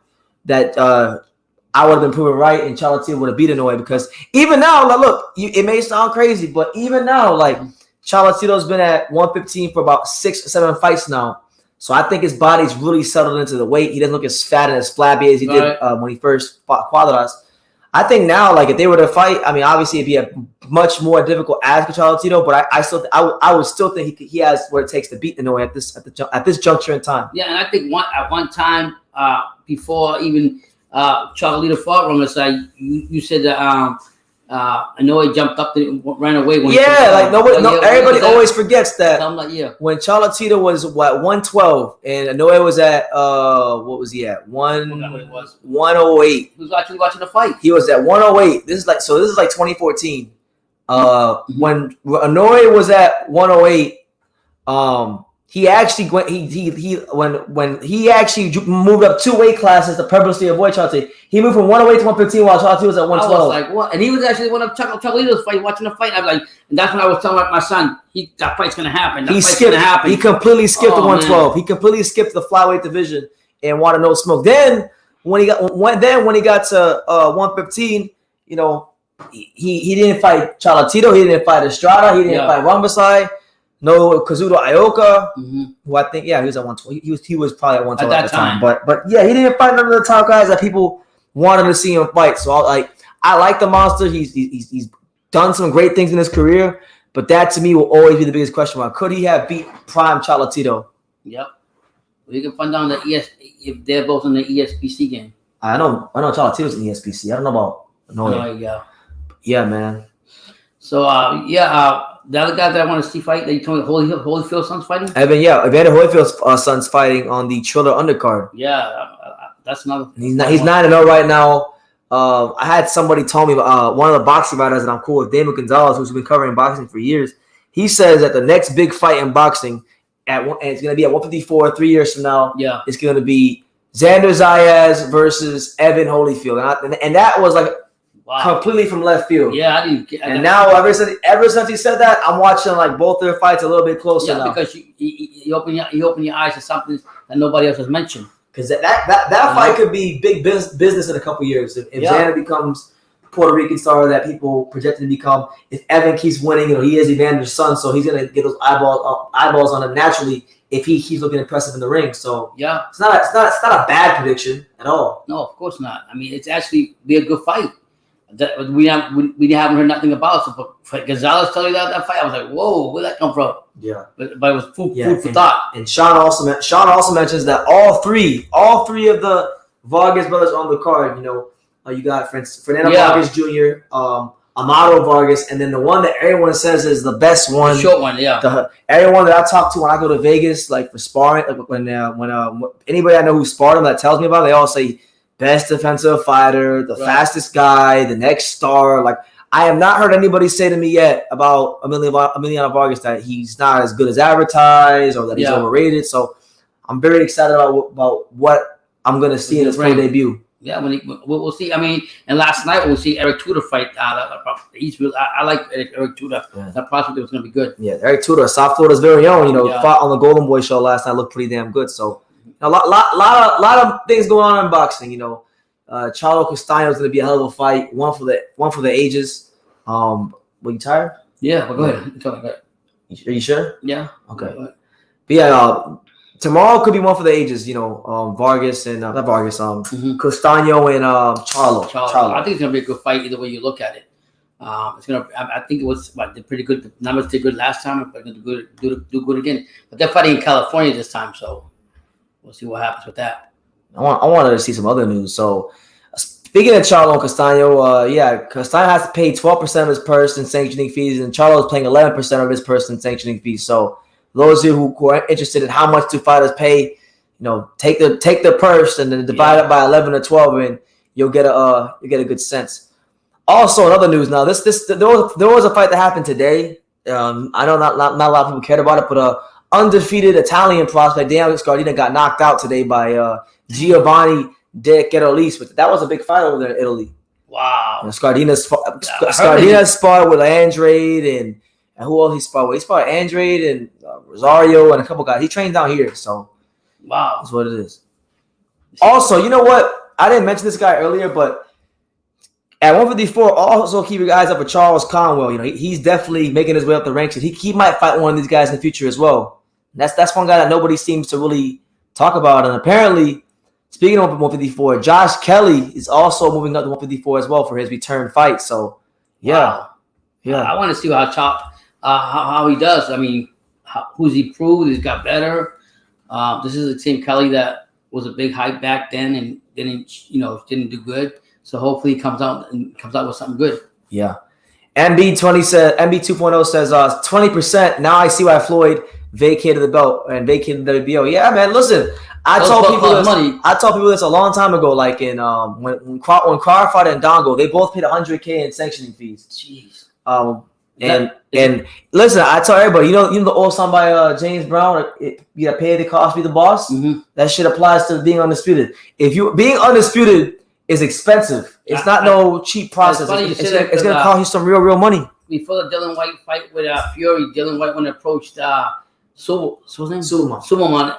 that I would have been proven right, and Charlo would have beat Inoue. Because even now, like, look, it may sound crazy, but even now, like Charlo's been at 115 for about 6 or 7 fights now. So I think his body's really settled into the weight. He doesn't look as fat and as flabby as he did when he first fought Cuadras. I think now, like if they were to fight, I mean, obviously it'd be a much more difficult ask for Charlo, but I would still think he has what it takes to beat Inoue at this juncture in time. Yeah, and I think at one time before even Charlo fought Roman, you said that Inoue jumped up and ran away. Everybody always forgets that. When Charlo was 112 and Inoue was at what was he at 108? He was actually watching the fight. He was at 108. This is like 2014. When Honore was at 108, he actually went. When he actually moved up 2 weight classes to purposely avoid Charlo. He moved from 108 to 115 while Charlo was at 112. I was like, what? And he was actually one of Charlito's fight, watching the fight. I was like, and that's when I was telling my son, that fight's gonna happen. He completely skipped the 112. Man. He completely skipped the flyweight division and wanted no smoke. Then when he got to 115, you know, he didn't fight Charlatito. He didn't fight Estrada. He didn't fight Rambasai. No Kazuto Ioka, who I think, he was at 112. He was probably at 112 at the time. But yeah, he didn't fight none of the top guys that people wanted to see him fight. So I like the monster. He's done some great things in his career, but that to me will always be the biggest question mark. Could he have beat prime Charlatito? Yep. We can find out if they're both in the ESPC game. I know Charlatito's in the ESPC. I don't know about Noya. Yeah, man. So the other guy that I want to see fight, that you told me Holyfield's son's fighting? Evander Holyfield's son's fighting on the Triller undercard. Yeah, that's another. He's 9-0 right now. I had somebody tell me, one of the boxing writers that I'm cool with, Damon Gonzalez, who's been covering boxing for years. He says that the next big fight in boxing, and it's going to be at 154 3 years from now. Yeah, it's going to be Xander Zayas versus Evan Holyfield, and that was like. Wow. Completely from left field. Yeah, I didn't get. And now, ever since he said that, I'm watching like both their fights a little bit closer now. Because you open your eyes to something that nobody else has mentioned. Because that fight could be big business in a couple years if Xander becomes Puerto Rican star that people project him to become. If Evan keeps winning, he is Evander's son, so he's gonna get those eyeballs on him naturally if he keeps looking impressive in the ring. So it's not a bad prediction at all. No, of course not. I mean, it's actually be a good fight. That we haven't heard nothing about. So for Gonzalez telling you that fight, I was like, whoa, where'd that come from? Yeah, but it was food for thought. And Sean also mentions that all three of the Vargas brothers on the card. You got Fernando Vargas Jr., Amado Vargas, and then the one that everyone says is the best one, the short one. Everyone that I talk to when I go to Vegas, like for sparring, like when anybody I know who sparred him that tells me about it, they all say. Best defensive fighter, the fastest guy, the next star. Like I have not heard anybody say to me yet about Emiliano Vargas that he's not as good as advertised or that he's overrated. So I'm very excited about what I'm going to see in his pro debut. Yeah, we'll see. I mean, and last night we'll see Eric Tudor fight. I like Eric Tudor. Yeah. That possibly was going to be good. Yeah, Eric Tudor, South Florida's very own. Fought on the Golden Boy show last night. Looked pretty damn good. So. A lot of things going on in boxing. Charlo Castano is going to be a hell of a fight. One for the ages. Were you tired? Yeah, well, go ahead. Are you sure? Yeah. Okay. But tomorrow could be one for the ages. Vargas and not Vargas. Castano and Charlo. I think it's going to be a good fight either way you look at it. It's gonna. I think it was pretty good. The numbers did good last time. But going to do good again. But they're fighting in California this time, so. We'll see what happens with that. I wanted to see some other news. So, speaking of Charlo and Castano, Castano has to pay 12% of his purse in sanctioning fees, and Charlo is paying 11% of his purse in sanctioning fees. So, those of you who are interested in how much do fighters pay, take the purse and then divide it by 11 or 12, and you'll get a good sense. Also, in other news now, there was a fight that happened today. I know not a lot of people cared about it, but undefeated Italian prospect Daniel Scardina got knocked out today by Giovanni De Cherolis. But that was a big fight over there in Italy. Wow. Scardina sparred with Andrade and who else he sparred with? He sparred Andrade and Rosario and a couple guys. He trained down here, so wow, that's what it is. Also, you know what? I didn't mention this guy earlier, but at 154, also keep your eyes up for Charles Conwell. He's definitely making his way up the ranks. He might fight one of these guys in the future as well. That's one guy that nobody seems to really talk about. And apparently, speaking of 154, Josh Kelly is also moving up to 154 as well for his return fight. So, yeah. I want to see how he does. I mean, who's he proved? He's got better. This is the same Kelly that was a big hype back then and didn't do good. So hopefully he comes out with something good. Yeah. MB 2.0 says 20%. Now I see why Floyd vacated the belt and vacated the WBO. Yeah, man. Listen, I told people this a long time ago. Like in when Carr fought Ndongo, they both paid $100K in sanctioning fees. Jeez. And listen, I tell everybody, you know the old song by James Brown, you got paid the cost, be the boss. Mm-hmm. That shit applies to being undisputed. If you being undisputed is expensive. It's not no cheap process. It's gonna cost you some real money. Before the Dylan White fight with Fury, Dylan White when approached Suleiman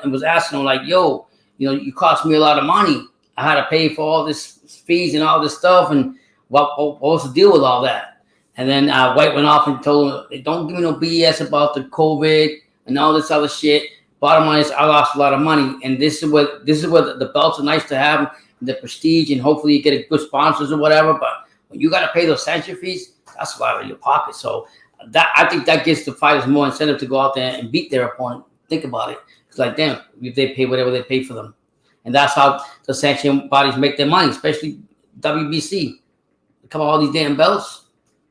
and was asking him like, "Yo, you cost me a lot of money. I had to pay for all this fees and all this stuff, and what was the deal with all that?" And then White went off and told him, "Don't give me no BS about the COVID and all this other shit. Bottom line is, I lost a lot of money, and this is what the belts are nice to have, the prestige, and hopefully you get good sponsors or whatever. But when you got to pay those sanction fees, that's a lot of your pocket. So I think that gives the fighters more incentive to go out there and beat their opponent. Think about it. It's like, damn, if they pay whatever they pay for them, and that's how the sanction bodies make their money, especially WBC. Come on, all these damn belts."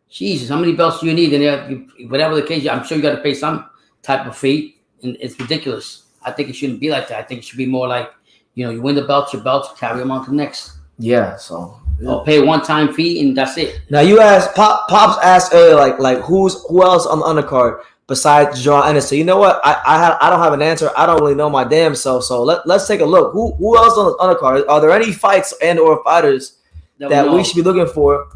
Jesus, how many belts do you need? And whatever the case, I'm sure you got to pay some type of fee, and it's ridiculous. I think it shouldn't be like that. I think it should be more like, you win your belts, carry them on to the next. Yeah, so or pay a one-time fee, and that's it. Now you asked, Pops asked earlier, like who else on the undercard besides Jaron Ennis? So you know what? I don't have an answer. I don't really know my damn self. So let's take a look. Who else on the undercard? Are there any fights and or fighters that we should be looking forward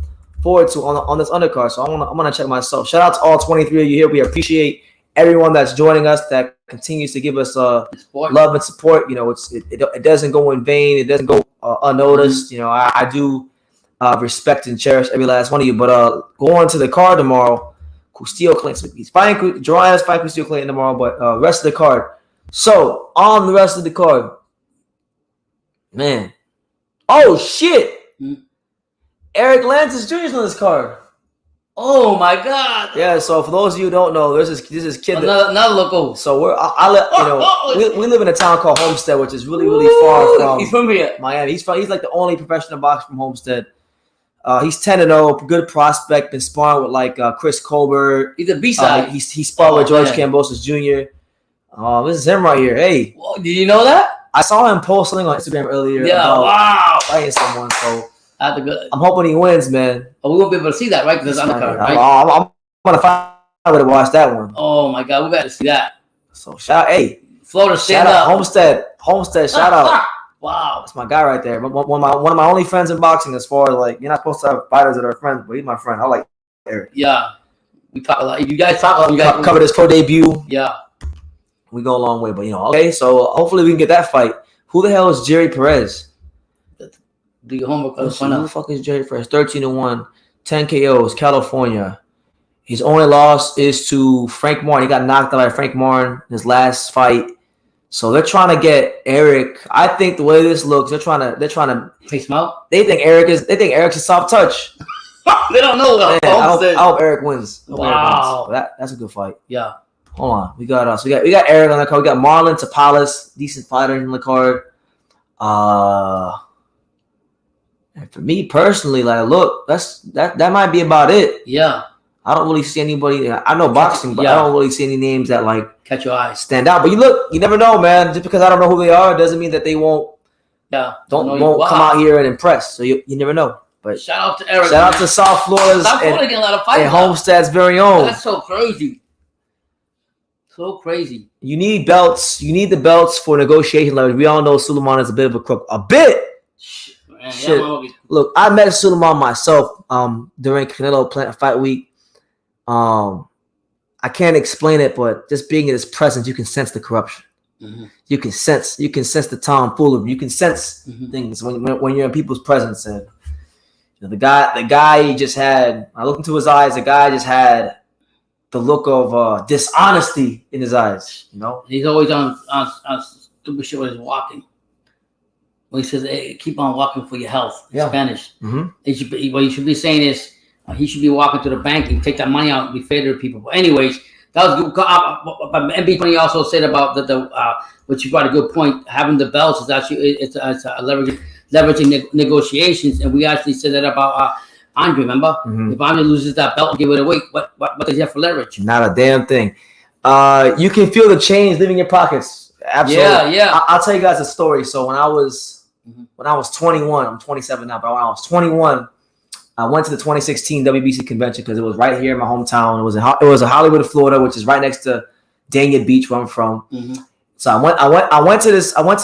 to on this undercard? So I'm gonna check myself. Shout out to all 23 of you here. We appreciate everyone that's joining us, that continues to give us love and support. It doesn't go in vain. It doesn't go unnoticed. I do respect and cherish every last one of you. But going to the card tomorrow, Custio Clayton. He's fighting Jaron Ennis, fighting Custio Clayton tomorrow. But rest of the card. So on the rest of the card, man. Oh shit. Eric Lantis Jr. is on this card. Oh my God! Yeah, so for those of you who don't know, this is kid. Another local. So we live in a town called Homestead, which is really far from. He's from here, Miami. He's like the only professional boxer from Homestead. He's 10-0, good prospect. Been sparring with like Chris Colbert. He's a B-side. He sparred with George Kambosos Jr. This is him right here. Hey, whoa, did you know that? I saw him post something on Instagram earlier. Yeah, wow, fighting someone. So. I'm hoping he wins, man. Oh, we won't be able to see that, right? Because it's undercard, right? I'm gonna find out to watch that one. Oh my God, we got to see that. So shout out, Florida, stand up. Homestead, shout out. Wow, that's my guy right there. One of my only friends in boxing, as far as like, you're not supposed to have fighters that are friends, but he's my friend. I like Eric. Yeah, we talk a lot. You guys talk a lot. You guys covered his pro debut. Yeah, we go a long way, but okay. So hopefully we can get that fight. Who the hell is Jerry Perez? Do your homework. Who the fuck is Jerry Perez? 13-1, 10 KOs, California. His only loss is to Frank Martin. He got knocked out by Frank Martin in his last fight. So they're trying to get Eric. I think the way this looks, they're trying to face him out. They think Eric's a soft touch. They don't know. I hope Eric wins. Wow, That's a good fight. Yeah. Hold on, we got us. We got Eric on the card. We got Marlon Tapales, decent fighter in the card. And for me personally, like, look, that might be about it. Yeah. I don't really see anybody. I know boxing, but I don't really see any names that like catch your eye, stand out. But you never know, man. Just because I don't know who they are doesn't mean that they won't. Yeah. Won't come out here and impress. So you never know. But shout out to Eric. Shout out to South Florida's and Homestead's very own. That's so crazy. So crazy. You need belts. You need the belts for negotiation leverage. We all know Suleiman is a bit of a crook. A bit. Man, shit. Look, I met Suleiman myself during Canelo fight week. I can't explain it, but just being in his presence, you can sense the corruption. Mm-hmm. You can sense the tomfoolery. You can sense things when you're in people's presence. And the guy he just had. I looked into his eyes. The guy just had the look of dishonesty in his eyes. He's always on stupid shit when he's walking. When he says, "Hey, keep on walking for your health," in Spanish. Mm-hmm. What he should be saying is he should be walking to the bank and take that money out and be fair to the people. But anyways, that was good. MB20 also said about which you brought a good point. Having the belts is actually it's leveraging negotiations, and we actually said that about Andre. Remember, if Andre loses that belt and give it away, what does he have for leverage? Not a damn thing. You can feel the change leaving your pockets. Absolutely. Yeah. I'll tell you guys a story. So when I was 21, I'm 27 now, but when I was 21, I went to the 2016 WBC convention because it was right here in my hometown. It was in Hollywood, Florida, which is right next to Dania Beach, where I'm from. Mm-hmm. So I went to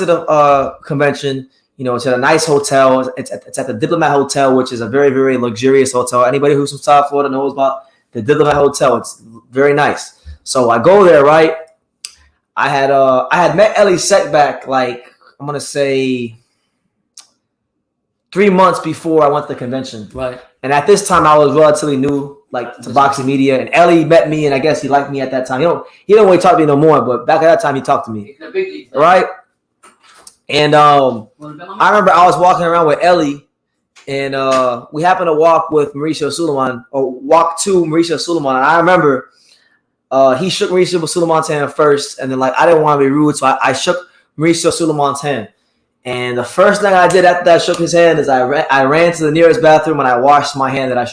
the convention. You know, it's at a nice hotel. It's at the Diplomat Hotel, which is a very, very luxurious hotel. Anybody who's from South Florida knows about the Diplomat Hotel. It's very nice. So I go there, right? I had met Ellie Setback, like, I'm gonna say 3 months before I went to the convention. Right. And at this time I was relatively new, like, to boxing media. And Ellie met me, and I guess he liked me at that time. He don't really talk to me no more, but back at that time he talked to me. Right? And I remember I was walking around with Ellie, and we happened to walk with Mauricio Suleiman, or walk to Mauricio Suleiman. And I remember he shook Mauricio Suleiman's hand first, and then, like, I didn't want to be rude, so I shook Mauricio Suleiman's hand. And the first thing I did after I shook his hand is I ran to the nearest bathroom and I washed my hand that I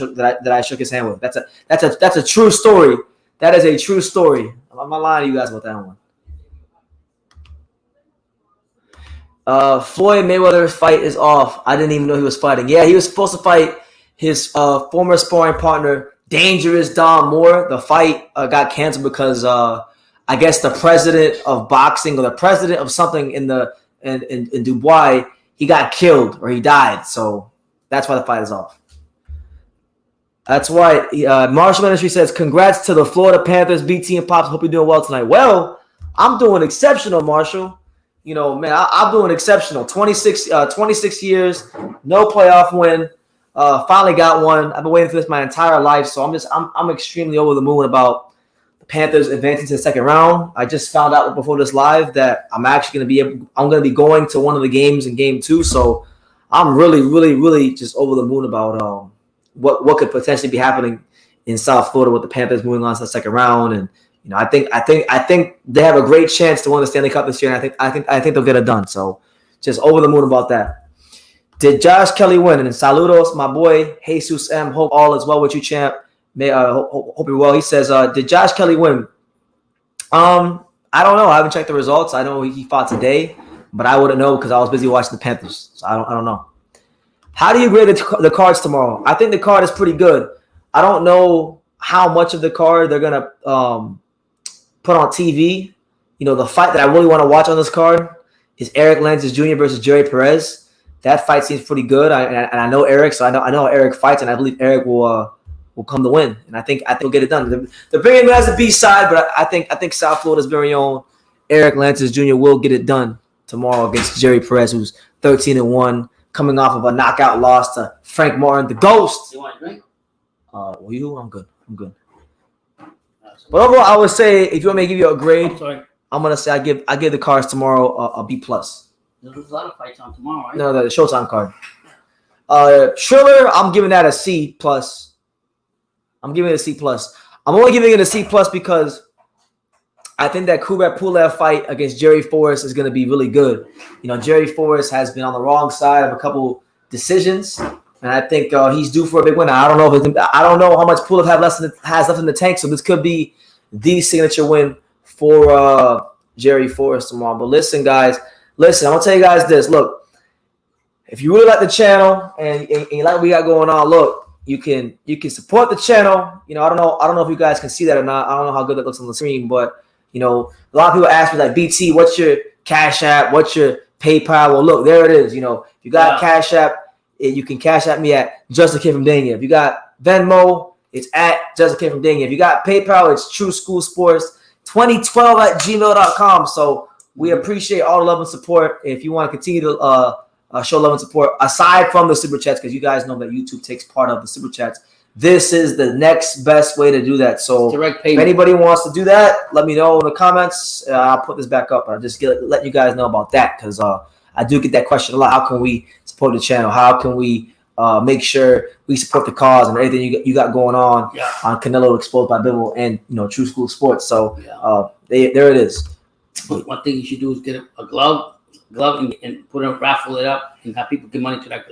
shook his hand with. That's a true story. That is a true story. I'm not lying to you guys about that one. Floyd Mayweather's fight is off. I didn't even know he was fighting. Yeah, he was supposed to fight his former sparring partner, Dangerous Don Moore. The fight got canceled because I guess the president of boxing, or the president of something in Dubai, he got killed or he died. So that's why the fight is off. That's why Marshall Ministry says, congrats to the Florida Panthers, BT and Pops. Hope you're doing well tonight. Well, I'm doing exceptional, Marshall. You know, man, I'm doing exceptional. 26 years, no playoff win. Finally got one. I've been waiting for this my entire life. So I'm extremely over the moon about Panthers advancing to the second round. I just found out before this live that I'm actually going to be going to one of the games in game 2. So I'm really, really, really just over the moon about what could potentially be happening in South Florida with the Panthers moving on to the second round. And you know, I think they have a great chance to win the Stanley Cup this year. And I think they'll get it done. So just over the moon about that. Did Josh Kelly win? And saludos, my boy Jesus M. Hope all is well with you, champ. Hope you're well. He says, did Josh Kelly win? I don't know. I haven't checked the results. I know he fought today, but I wouldn't know because I was busy watching the Panthers. So I don't know. How do you grade the cards tomorrow? I think the card is pretty good. I don't know how much of the card they're gonna put on TV. You know, the fight that I really want to watch on this card is Eric Lances Jr. versus Jerry Perez. That fight seems pretty good. I know Eric, so I know how Eric fights, and I believe Eric will come to win, and I think we'll get it done. They're bringing him as a B side, but I think South Florida's very own Eric Lances Jr. will get it done tomorrow against Jerry Perez, who's 13-1, coming off of a knockout loss to Frank Martin, the Ghost. You want a drink? I'm good. But overall, I would say if you want me to give you a grade, I'm gonna say I give the cards tomorrow a B+. There's a lot of fights on tomorrow, right? No, the Showtime card. Triller, I'm giving that a C+. I'm giving it a C+. I'm only giving it a C+ because I think that Kubrat Pulev fight against Jerry Forrest is going to be really good. You know, Jerry Forrest has been on the wrong side of a couple decisions, and I think he's due for a big win. I don't know how much Pulev has left in the tank, so this could be the signature win for Jerry Forrest tomorrow. But listen, guys, I'm gonna tell you guys this. Look, if you really like the channel and you like what we got going on, look. You can support the channel. You know, I don't know if you guys can see that or not. I don't know how good that looks on the screen, but you know, a lot of people ask me like, BT, what's your Cash App? What's your PayPal? Well, look, there it is. You know, if you got Cash App, you can Cash App me at Just a Kid from Dania. If you got Venmo, it's at Just a Kid from Dania. If you got PayPal, it's True School Sports 2012 at gmail.com. So we appreciate all the love and support. If you want to continue to show love and support aside from the super chats, because you guys know that YouTube takes part of the super chats, this is the next best way to do that. So direct payment. If anybody wants to do that, let me know in the comments. I'll put this back up. I'll just let you guys know about that, because I do get that question a lot. How can we support the channel? How can we make sure we support the cause and everything you got going on on Canelo Exposed by Bivol and True School Sports? So there it is. One thing you should do is get a glove and put it, raffle it up, and have people give money to that.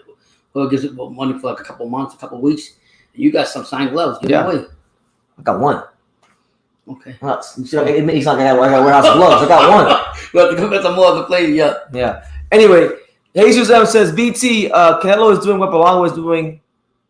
Whoever gives it money for like a couple months, a couple weeks, and you got some signed gloves. Give them away. I got one. Okay. Well, he's not gonna have a warehouse of gloves. I got one. We have to go get some more of the plate. Yeah. Anyway, Jesus M says BT Canelo is doing what Belango is doing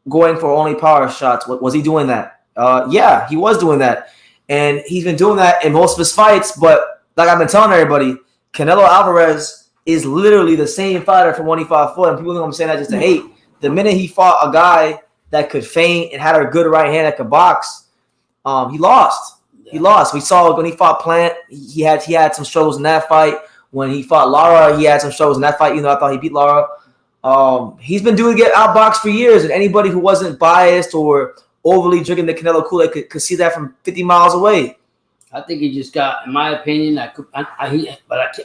going for only power shots. Was he doing that? Yeah, he was doing that. And he's been doing that in most of his fights. But like I've been telling everybody, Canelo Alvarez is literally the same fighter from when he fought Floyd. And people think I'm saying that just to hate. The minute he fought a guy that could feint and had a good right hand that could box, he lost. Yeah. He lost. We saw when he fought Plant, he had some struggles in that fight. When he fought Lara, he had some struggles in that fight. I thought he beat Lara. He's been doing get outboxed for years, and anybody who wasn't biased or overly drinking the Canelo Kool-Aid could see that from 50 miles away. I think he just got, in my opinion, I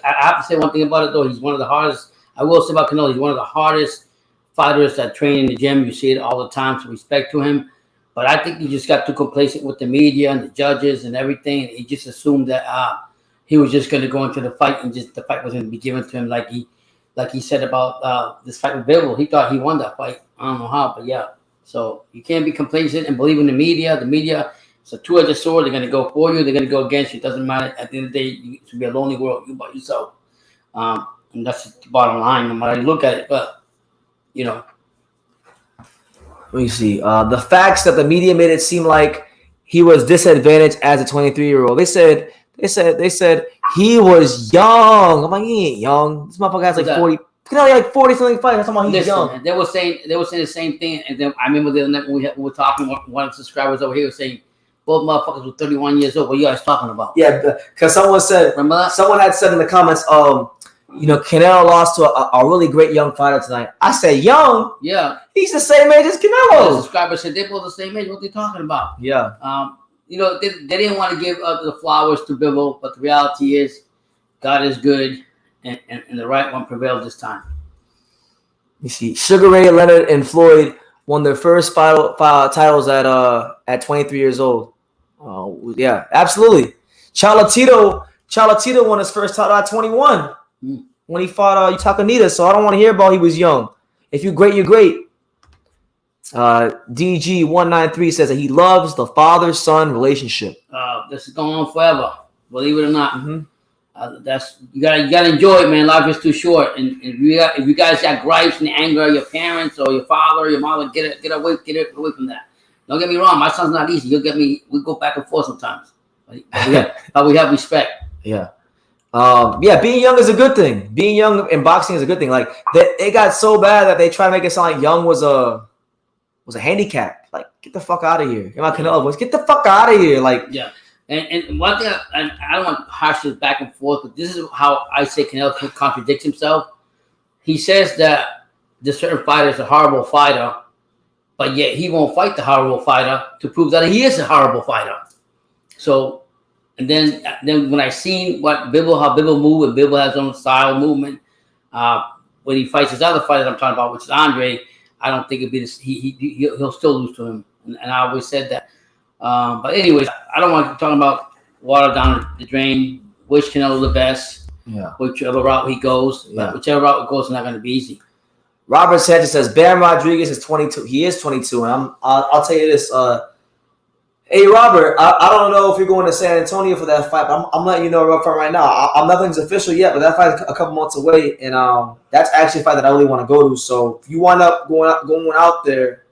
have to say one thing about it though. He's one of the hardest. I will say about Canelo, he's one of the hardest fighters that train in the gym. You see it all the time. So respect to him. But I think he just got too complacent with the media and the judges and everything. And he just assumed that he was just going to go into the fight and just the fight was going to be given to him like he said about this fight with Bivol. He thought he won that fight. I don't know how, but yeah. So you can't be complacent and believe in the media. The media, it's a two-edged sword. They're going to go for you. They're going to go against you. It doesn't matter. At the end of the day, it should be a lonely world. You by yourself. And that's just the bottom line, no matter how you look at it. But, you know. Let me see. The facts that the media made it seem like he was disadvantaged as a 23-year-old. They said he was young. I'm like, he ain't young. This motherfucker has like 40. Like 40 something fights. That's how he's young. They were saying the same thing. And then I remember the other night when we were talking, one of the subscribers over here was saying, both motherfuckers were 31 years old. What are you guys talking about? Yeah, because someone said, remember that? Someone had said in the comments, Canelo lost to a really great young fighter tonight. I said, young? Yeah. He's the same age as Canelo. The subscriber said they're both the same age. What are they talking about? Yeah. They didn't want to give the flowers to Bivol, but the reality is God is good, and the right one prevailed this time. You see, Sugar Ray Leonard and Floyd won their first titles at 23 years old. Yeah, absolutely. Cholatito won his first title at 21 when he fought Utakanita. So I don't want to hear about he was young. If you're great, you're great. DG193 says that he loves the father-son relationship. This is going on forever, believe it or not. Mm-hmm. You gotta enjoy it, man. Life is too short, and if you guys got gripes and anger at your parents or your father or your mother, get away from that. Don't get me wrong, my son's not easy. We go back and forth sometimes, but we have respect. Yeah. Being young is a good thing. Being young in boxing is a good thing. Like it got so bad that they try to make it sound like young was a handicap. Like, get the fuck out of here. My Canelo voice, get the fuck out of here. Like, yeah. And one thing, I don't want to harsh this back and forth, but this is how I say Canelo contradicts himself. He says that this certain fighter is a horrible fighter, but yet he won't fight the horrible fighter to prove that he is a horrible fighter. So, and then when I seen how Bivol move, and Bivol has his own style movement, when he fights his other fighter that I'm talking about, which is Andre, I don't think it'd be this. He'll still lose to him, and I always said that. But anyways, I don't want to talk about water down the drain. Wish Canelo the best. Yeah. Whichever route he goes. Yeah. But whichever route it goes is not going to be easy. Robert Sanchez says Bam Rodriguez is 22. He is 22, and I'll tell you this. Hey Robert, I don't know if you're going to San Antonio for that fight, but I'm letting you know right now. Nothing's official yet, but that fight's a couple months away, and that's actually a fight that I really want to go to. So if you wind up going out there.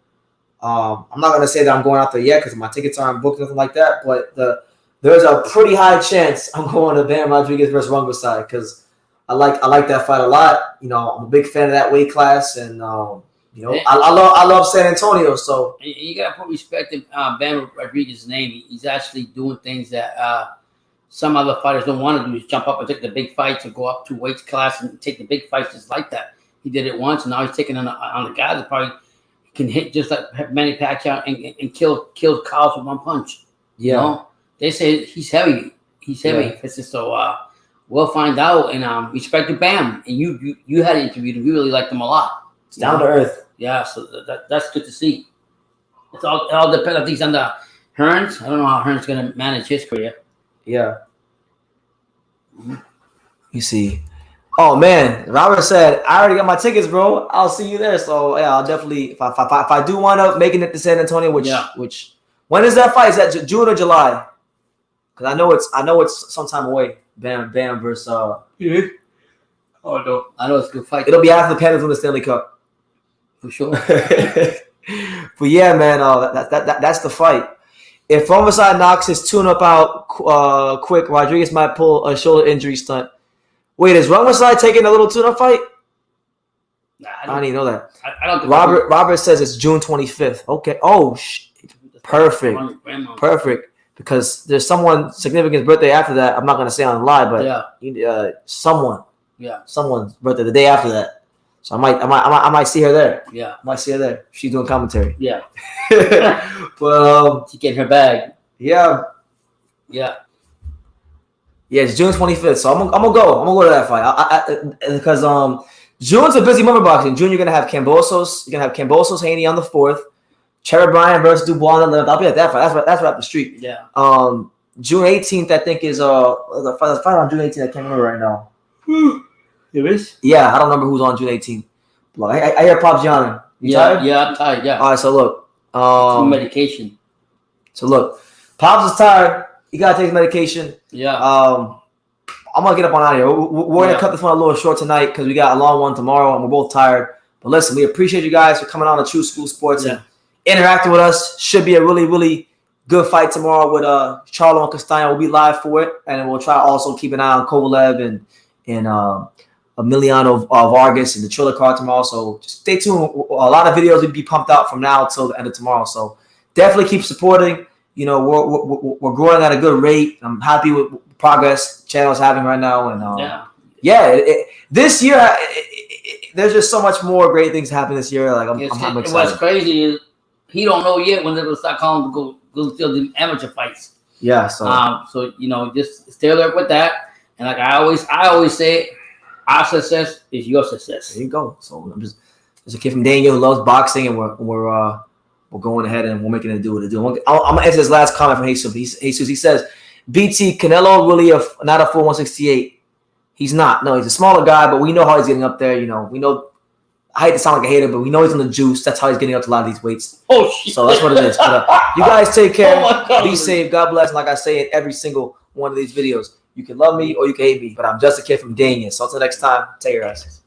I'm not gonna say that I'm going out there yet because my tickets aren't booked, nothing like that. But there's a pretty high chance I'm going to Bam Rodriguez versus Rungvisai because I like that fight a lot. I'm a big fan of that weight class, and I love San Antonio. So you gotta put respect in Bam Rodriguez's name. He's actually doing things that some other fighters don't want to do. Is jump up and take the big fights or go up 2 weight class and take the big fights just like that. He did it once, and now he's taking on the guys that probably can hit just like Manny Pacquiao and kill Carlos with one punch. Yeah. They say he's heavy. He's heavy. Yeah. So we'll find out. And respect to Bam. And you had interviewed him. You really liked him a lot. It's down to earth. Yeah. So that's good to see. It all depends. I think it's on the Hearns. I don't know how Hearns going to manage his career. Yeah. Mm-hmm. You see. Oh man, Robert said, I already got my tickets, bro. I'll see you there. So yeah, I'll definitely if I do wind up making it to San Antonio, which when is that fight? Is that June or July? Because I know it's sometime away. Bam versus Oh no. I know it's a good fight. It'll be after the Panthers win the Stanley Cup. For sure. But yeah, man, that's the fight. If Homicide knocks his tune-up out quick, Rodriguez might pull a shoulder injury stunt. Wait, is Homicide taking a little tune-up fight? Nah, I didn't even know that. I don't think Robert says it's June 25th. Okay. Oh, perfect. Perfect. Because there's someone significant's birthday after that. I'm not going to say on live, but someone. Yeah. Someone's birthday the day after that. So I might see her there. Yeah. I might see her there. She's doing commentary. Yeah. But she's getting her bag. Yeah. Yeah. Yeah, it's June 25th. So I'm gonna go to that fight. Because June's a busy month of boxing. June, you're gonna have Kambosos. You're gonna have Kambosos Haney on the 4th. Cherry Bryan versus Dubois on the 11th. I'll be at that fight. That's right up the street. Yeah. June 18th, I think, is the fight on June 18th. I can't remember right now. It is? Yeah, I don't remember who's on June 18th. I hear Pops yawning. You tired? Yeah, I'm tired. Yeah. All right, so look. Medication. So look, Pops is tired. He gotta take his medication. Yeah. I'm gonna get up on out of here. We're gonna cut this one a little short tonight because we got a long one tomorrow and we're both tired. But listen, we appreciate you guys for coming on to True School Sports and interacting with us. Should be a really, really good fight tomorrow with Charlo and Castano. We'll be live for it, and we'll try to also keep an eye on Kovalev and Emiliano Vargas and the Triller card tomorrow. So just stay tuned. A lot of videos will be pumped out from now until the end of tomorrow. So definitely keep supporting. You know, we're growing at a good rate. I'm happy with progress channel's having right now. And this year, there's just so much more great things happening this year. Like I'm excited. What's crazy is he don't know yet when they're gonna start calling to go still the amateur fights. Yeah. So you know, just stay alert with that. And like I always say, our success is your success. There you go. So I'm just a kid from Daniel who loves boxing, and we're going ahead and we're making it do what it do. I'm gonna answer his last comment from Jesus. He says, BT Canelo really not a full 168. He's not. No, he's a smaller guy, but we know how he's getting up there. You know, we know. I hate to sound like a hater, but we know he's on the juice. That's how he's getting up to a lot of these weights. Oh shit! So that's what it is. But, you guys take care. Be safe. God bless. And like I say in every single one of these videos, you can love me or you can hate me, but I'm just a kid from Daniel. So until next time, take care, guys.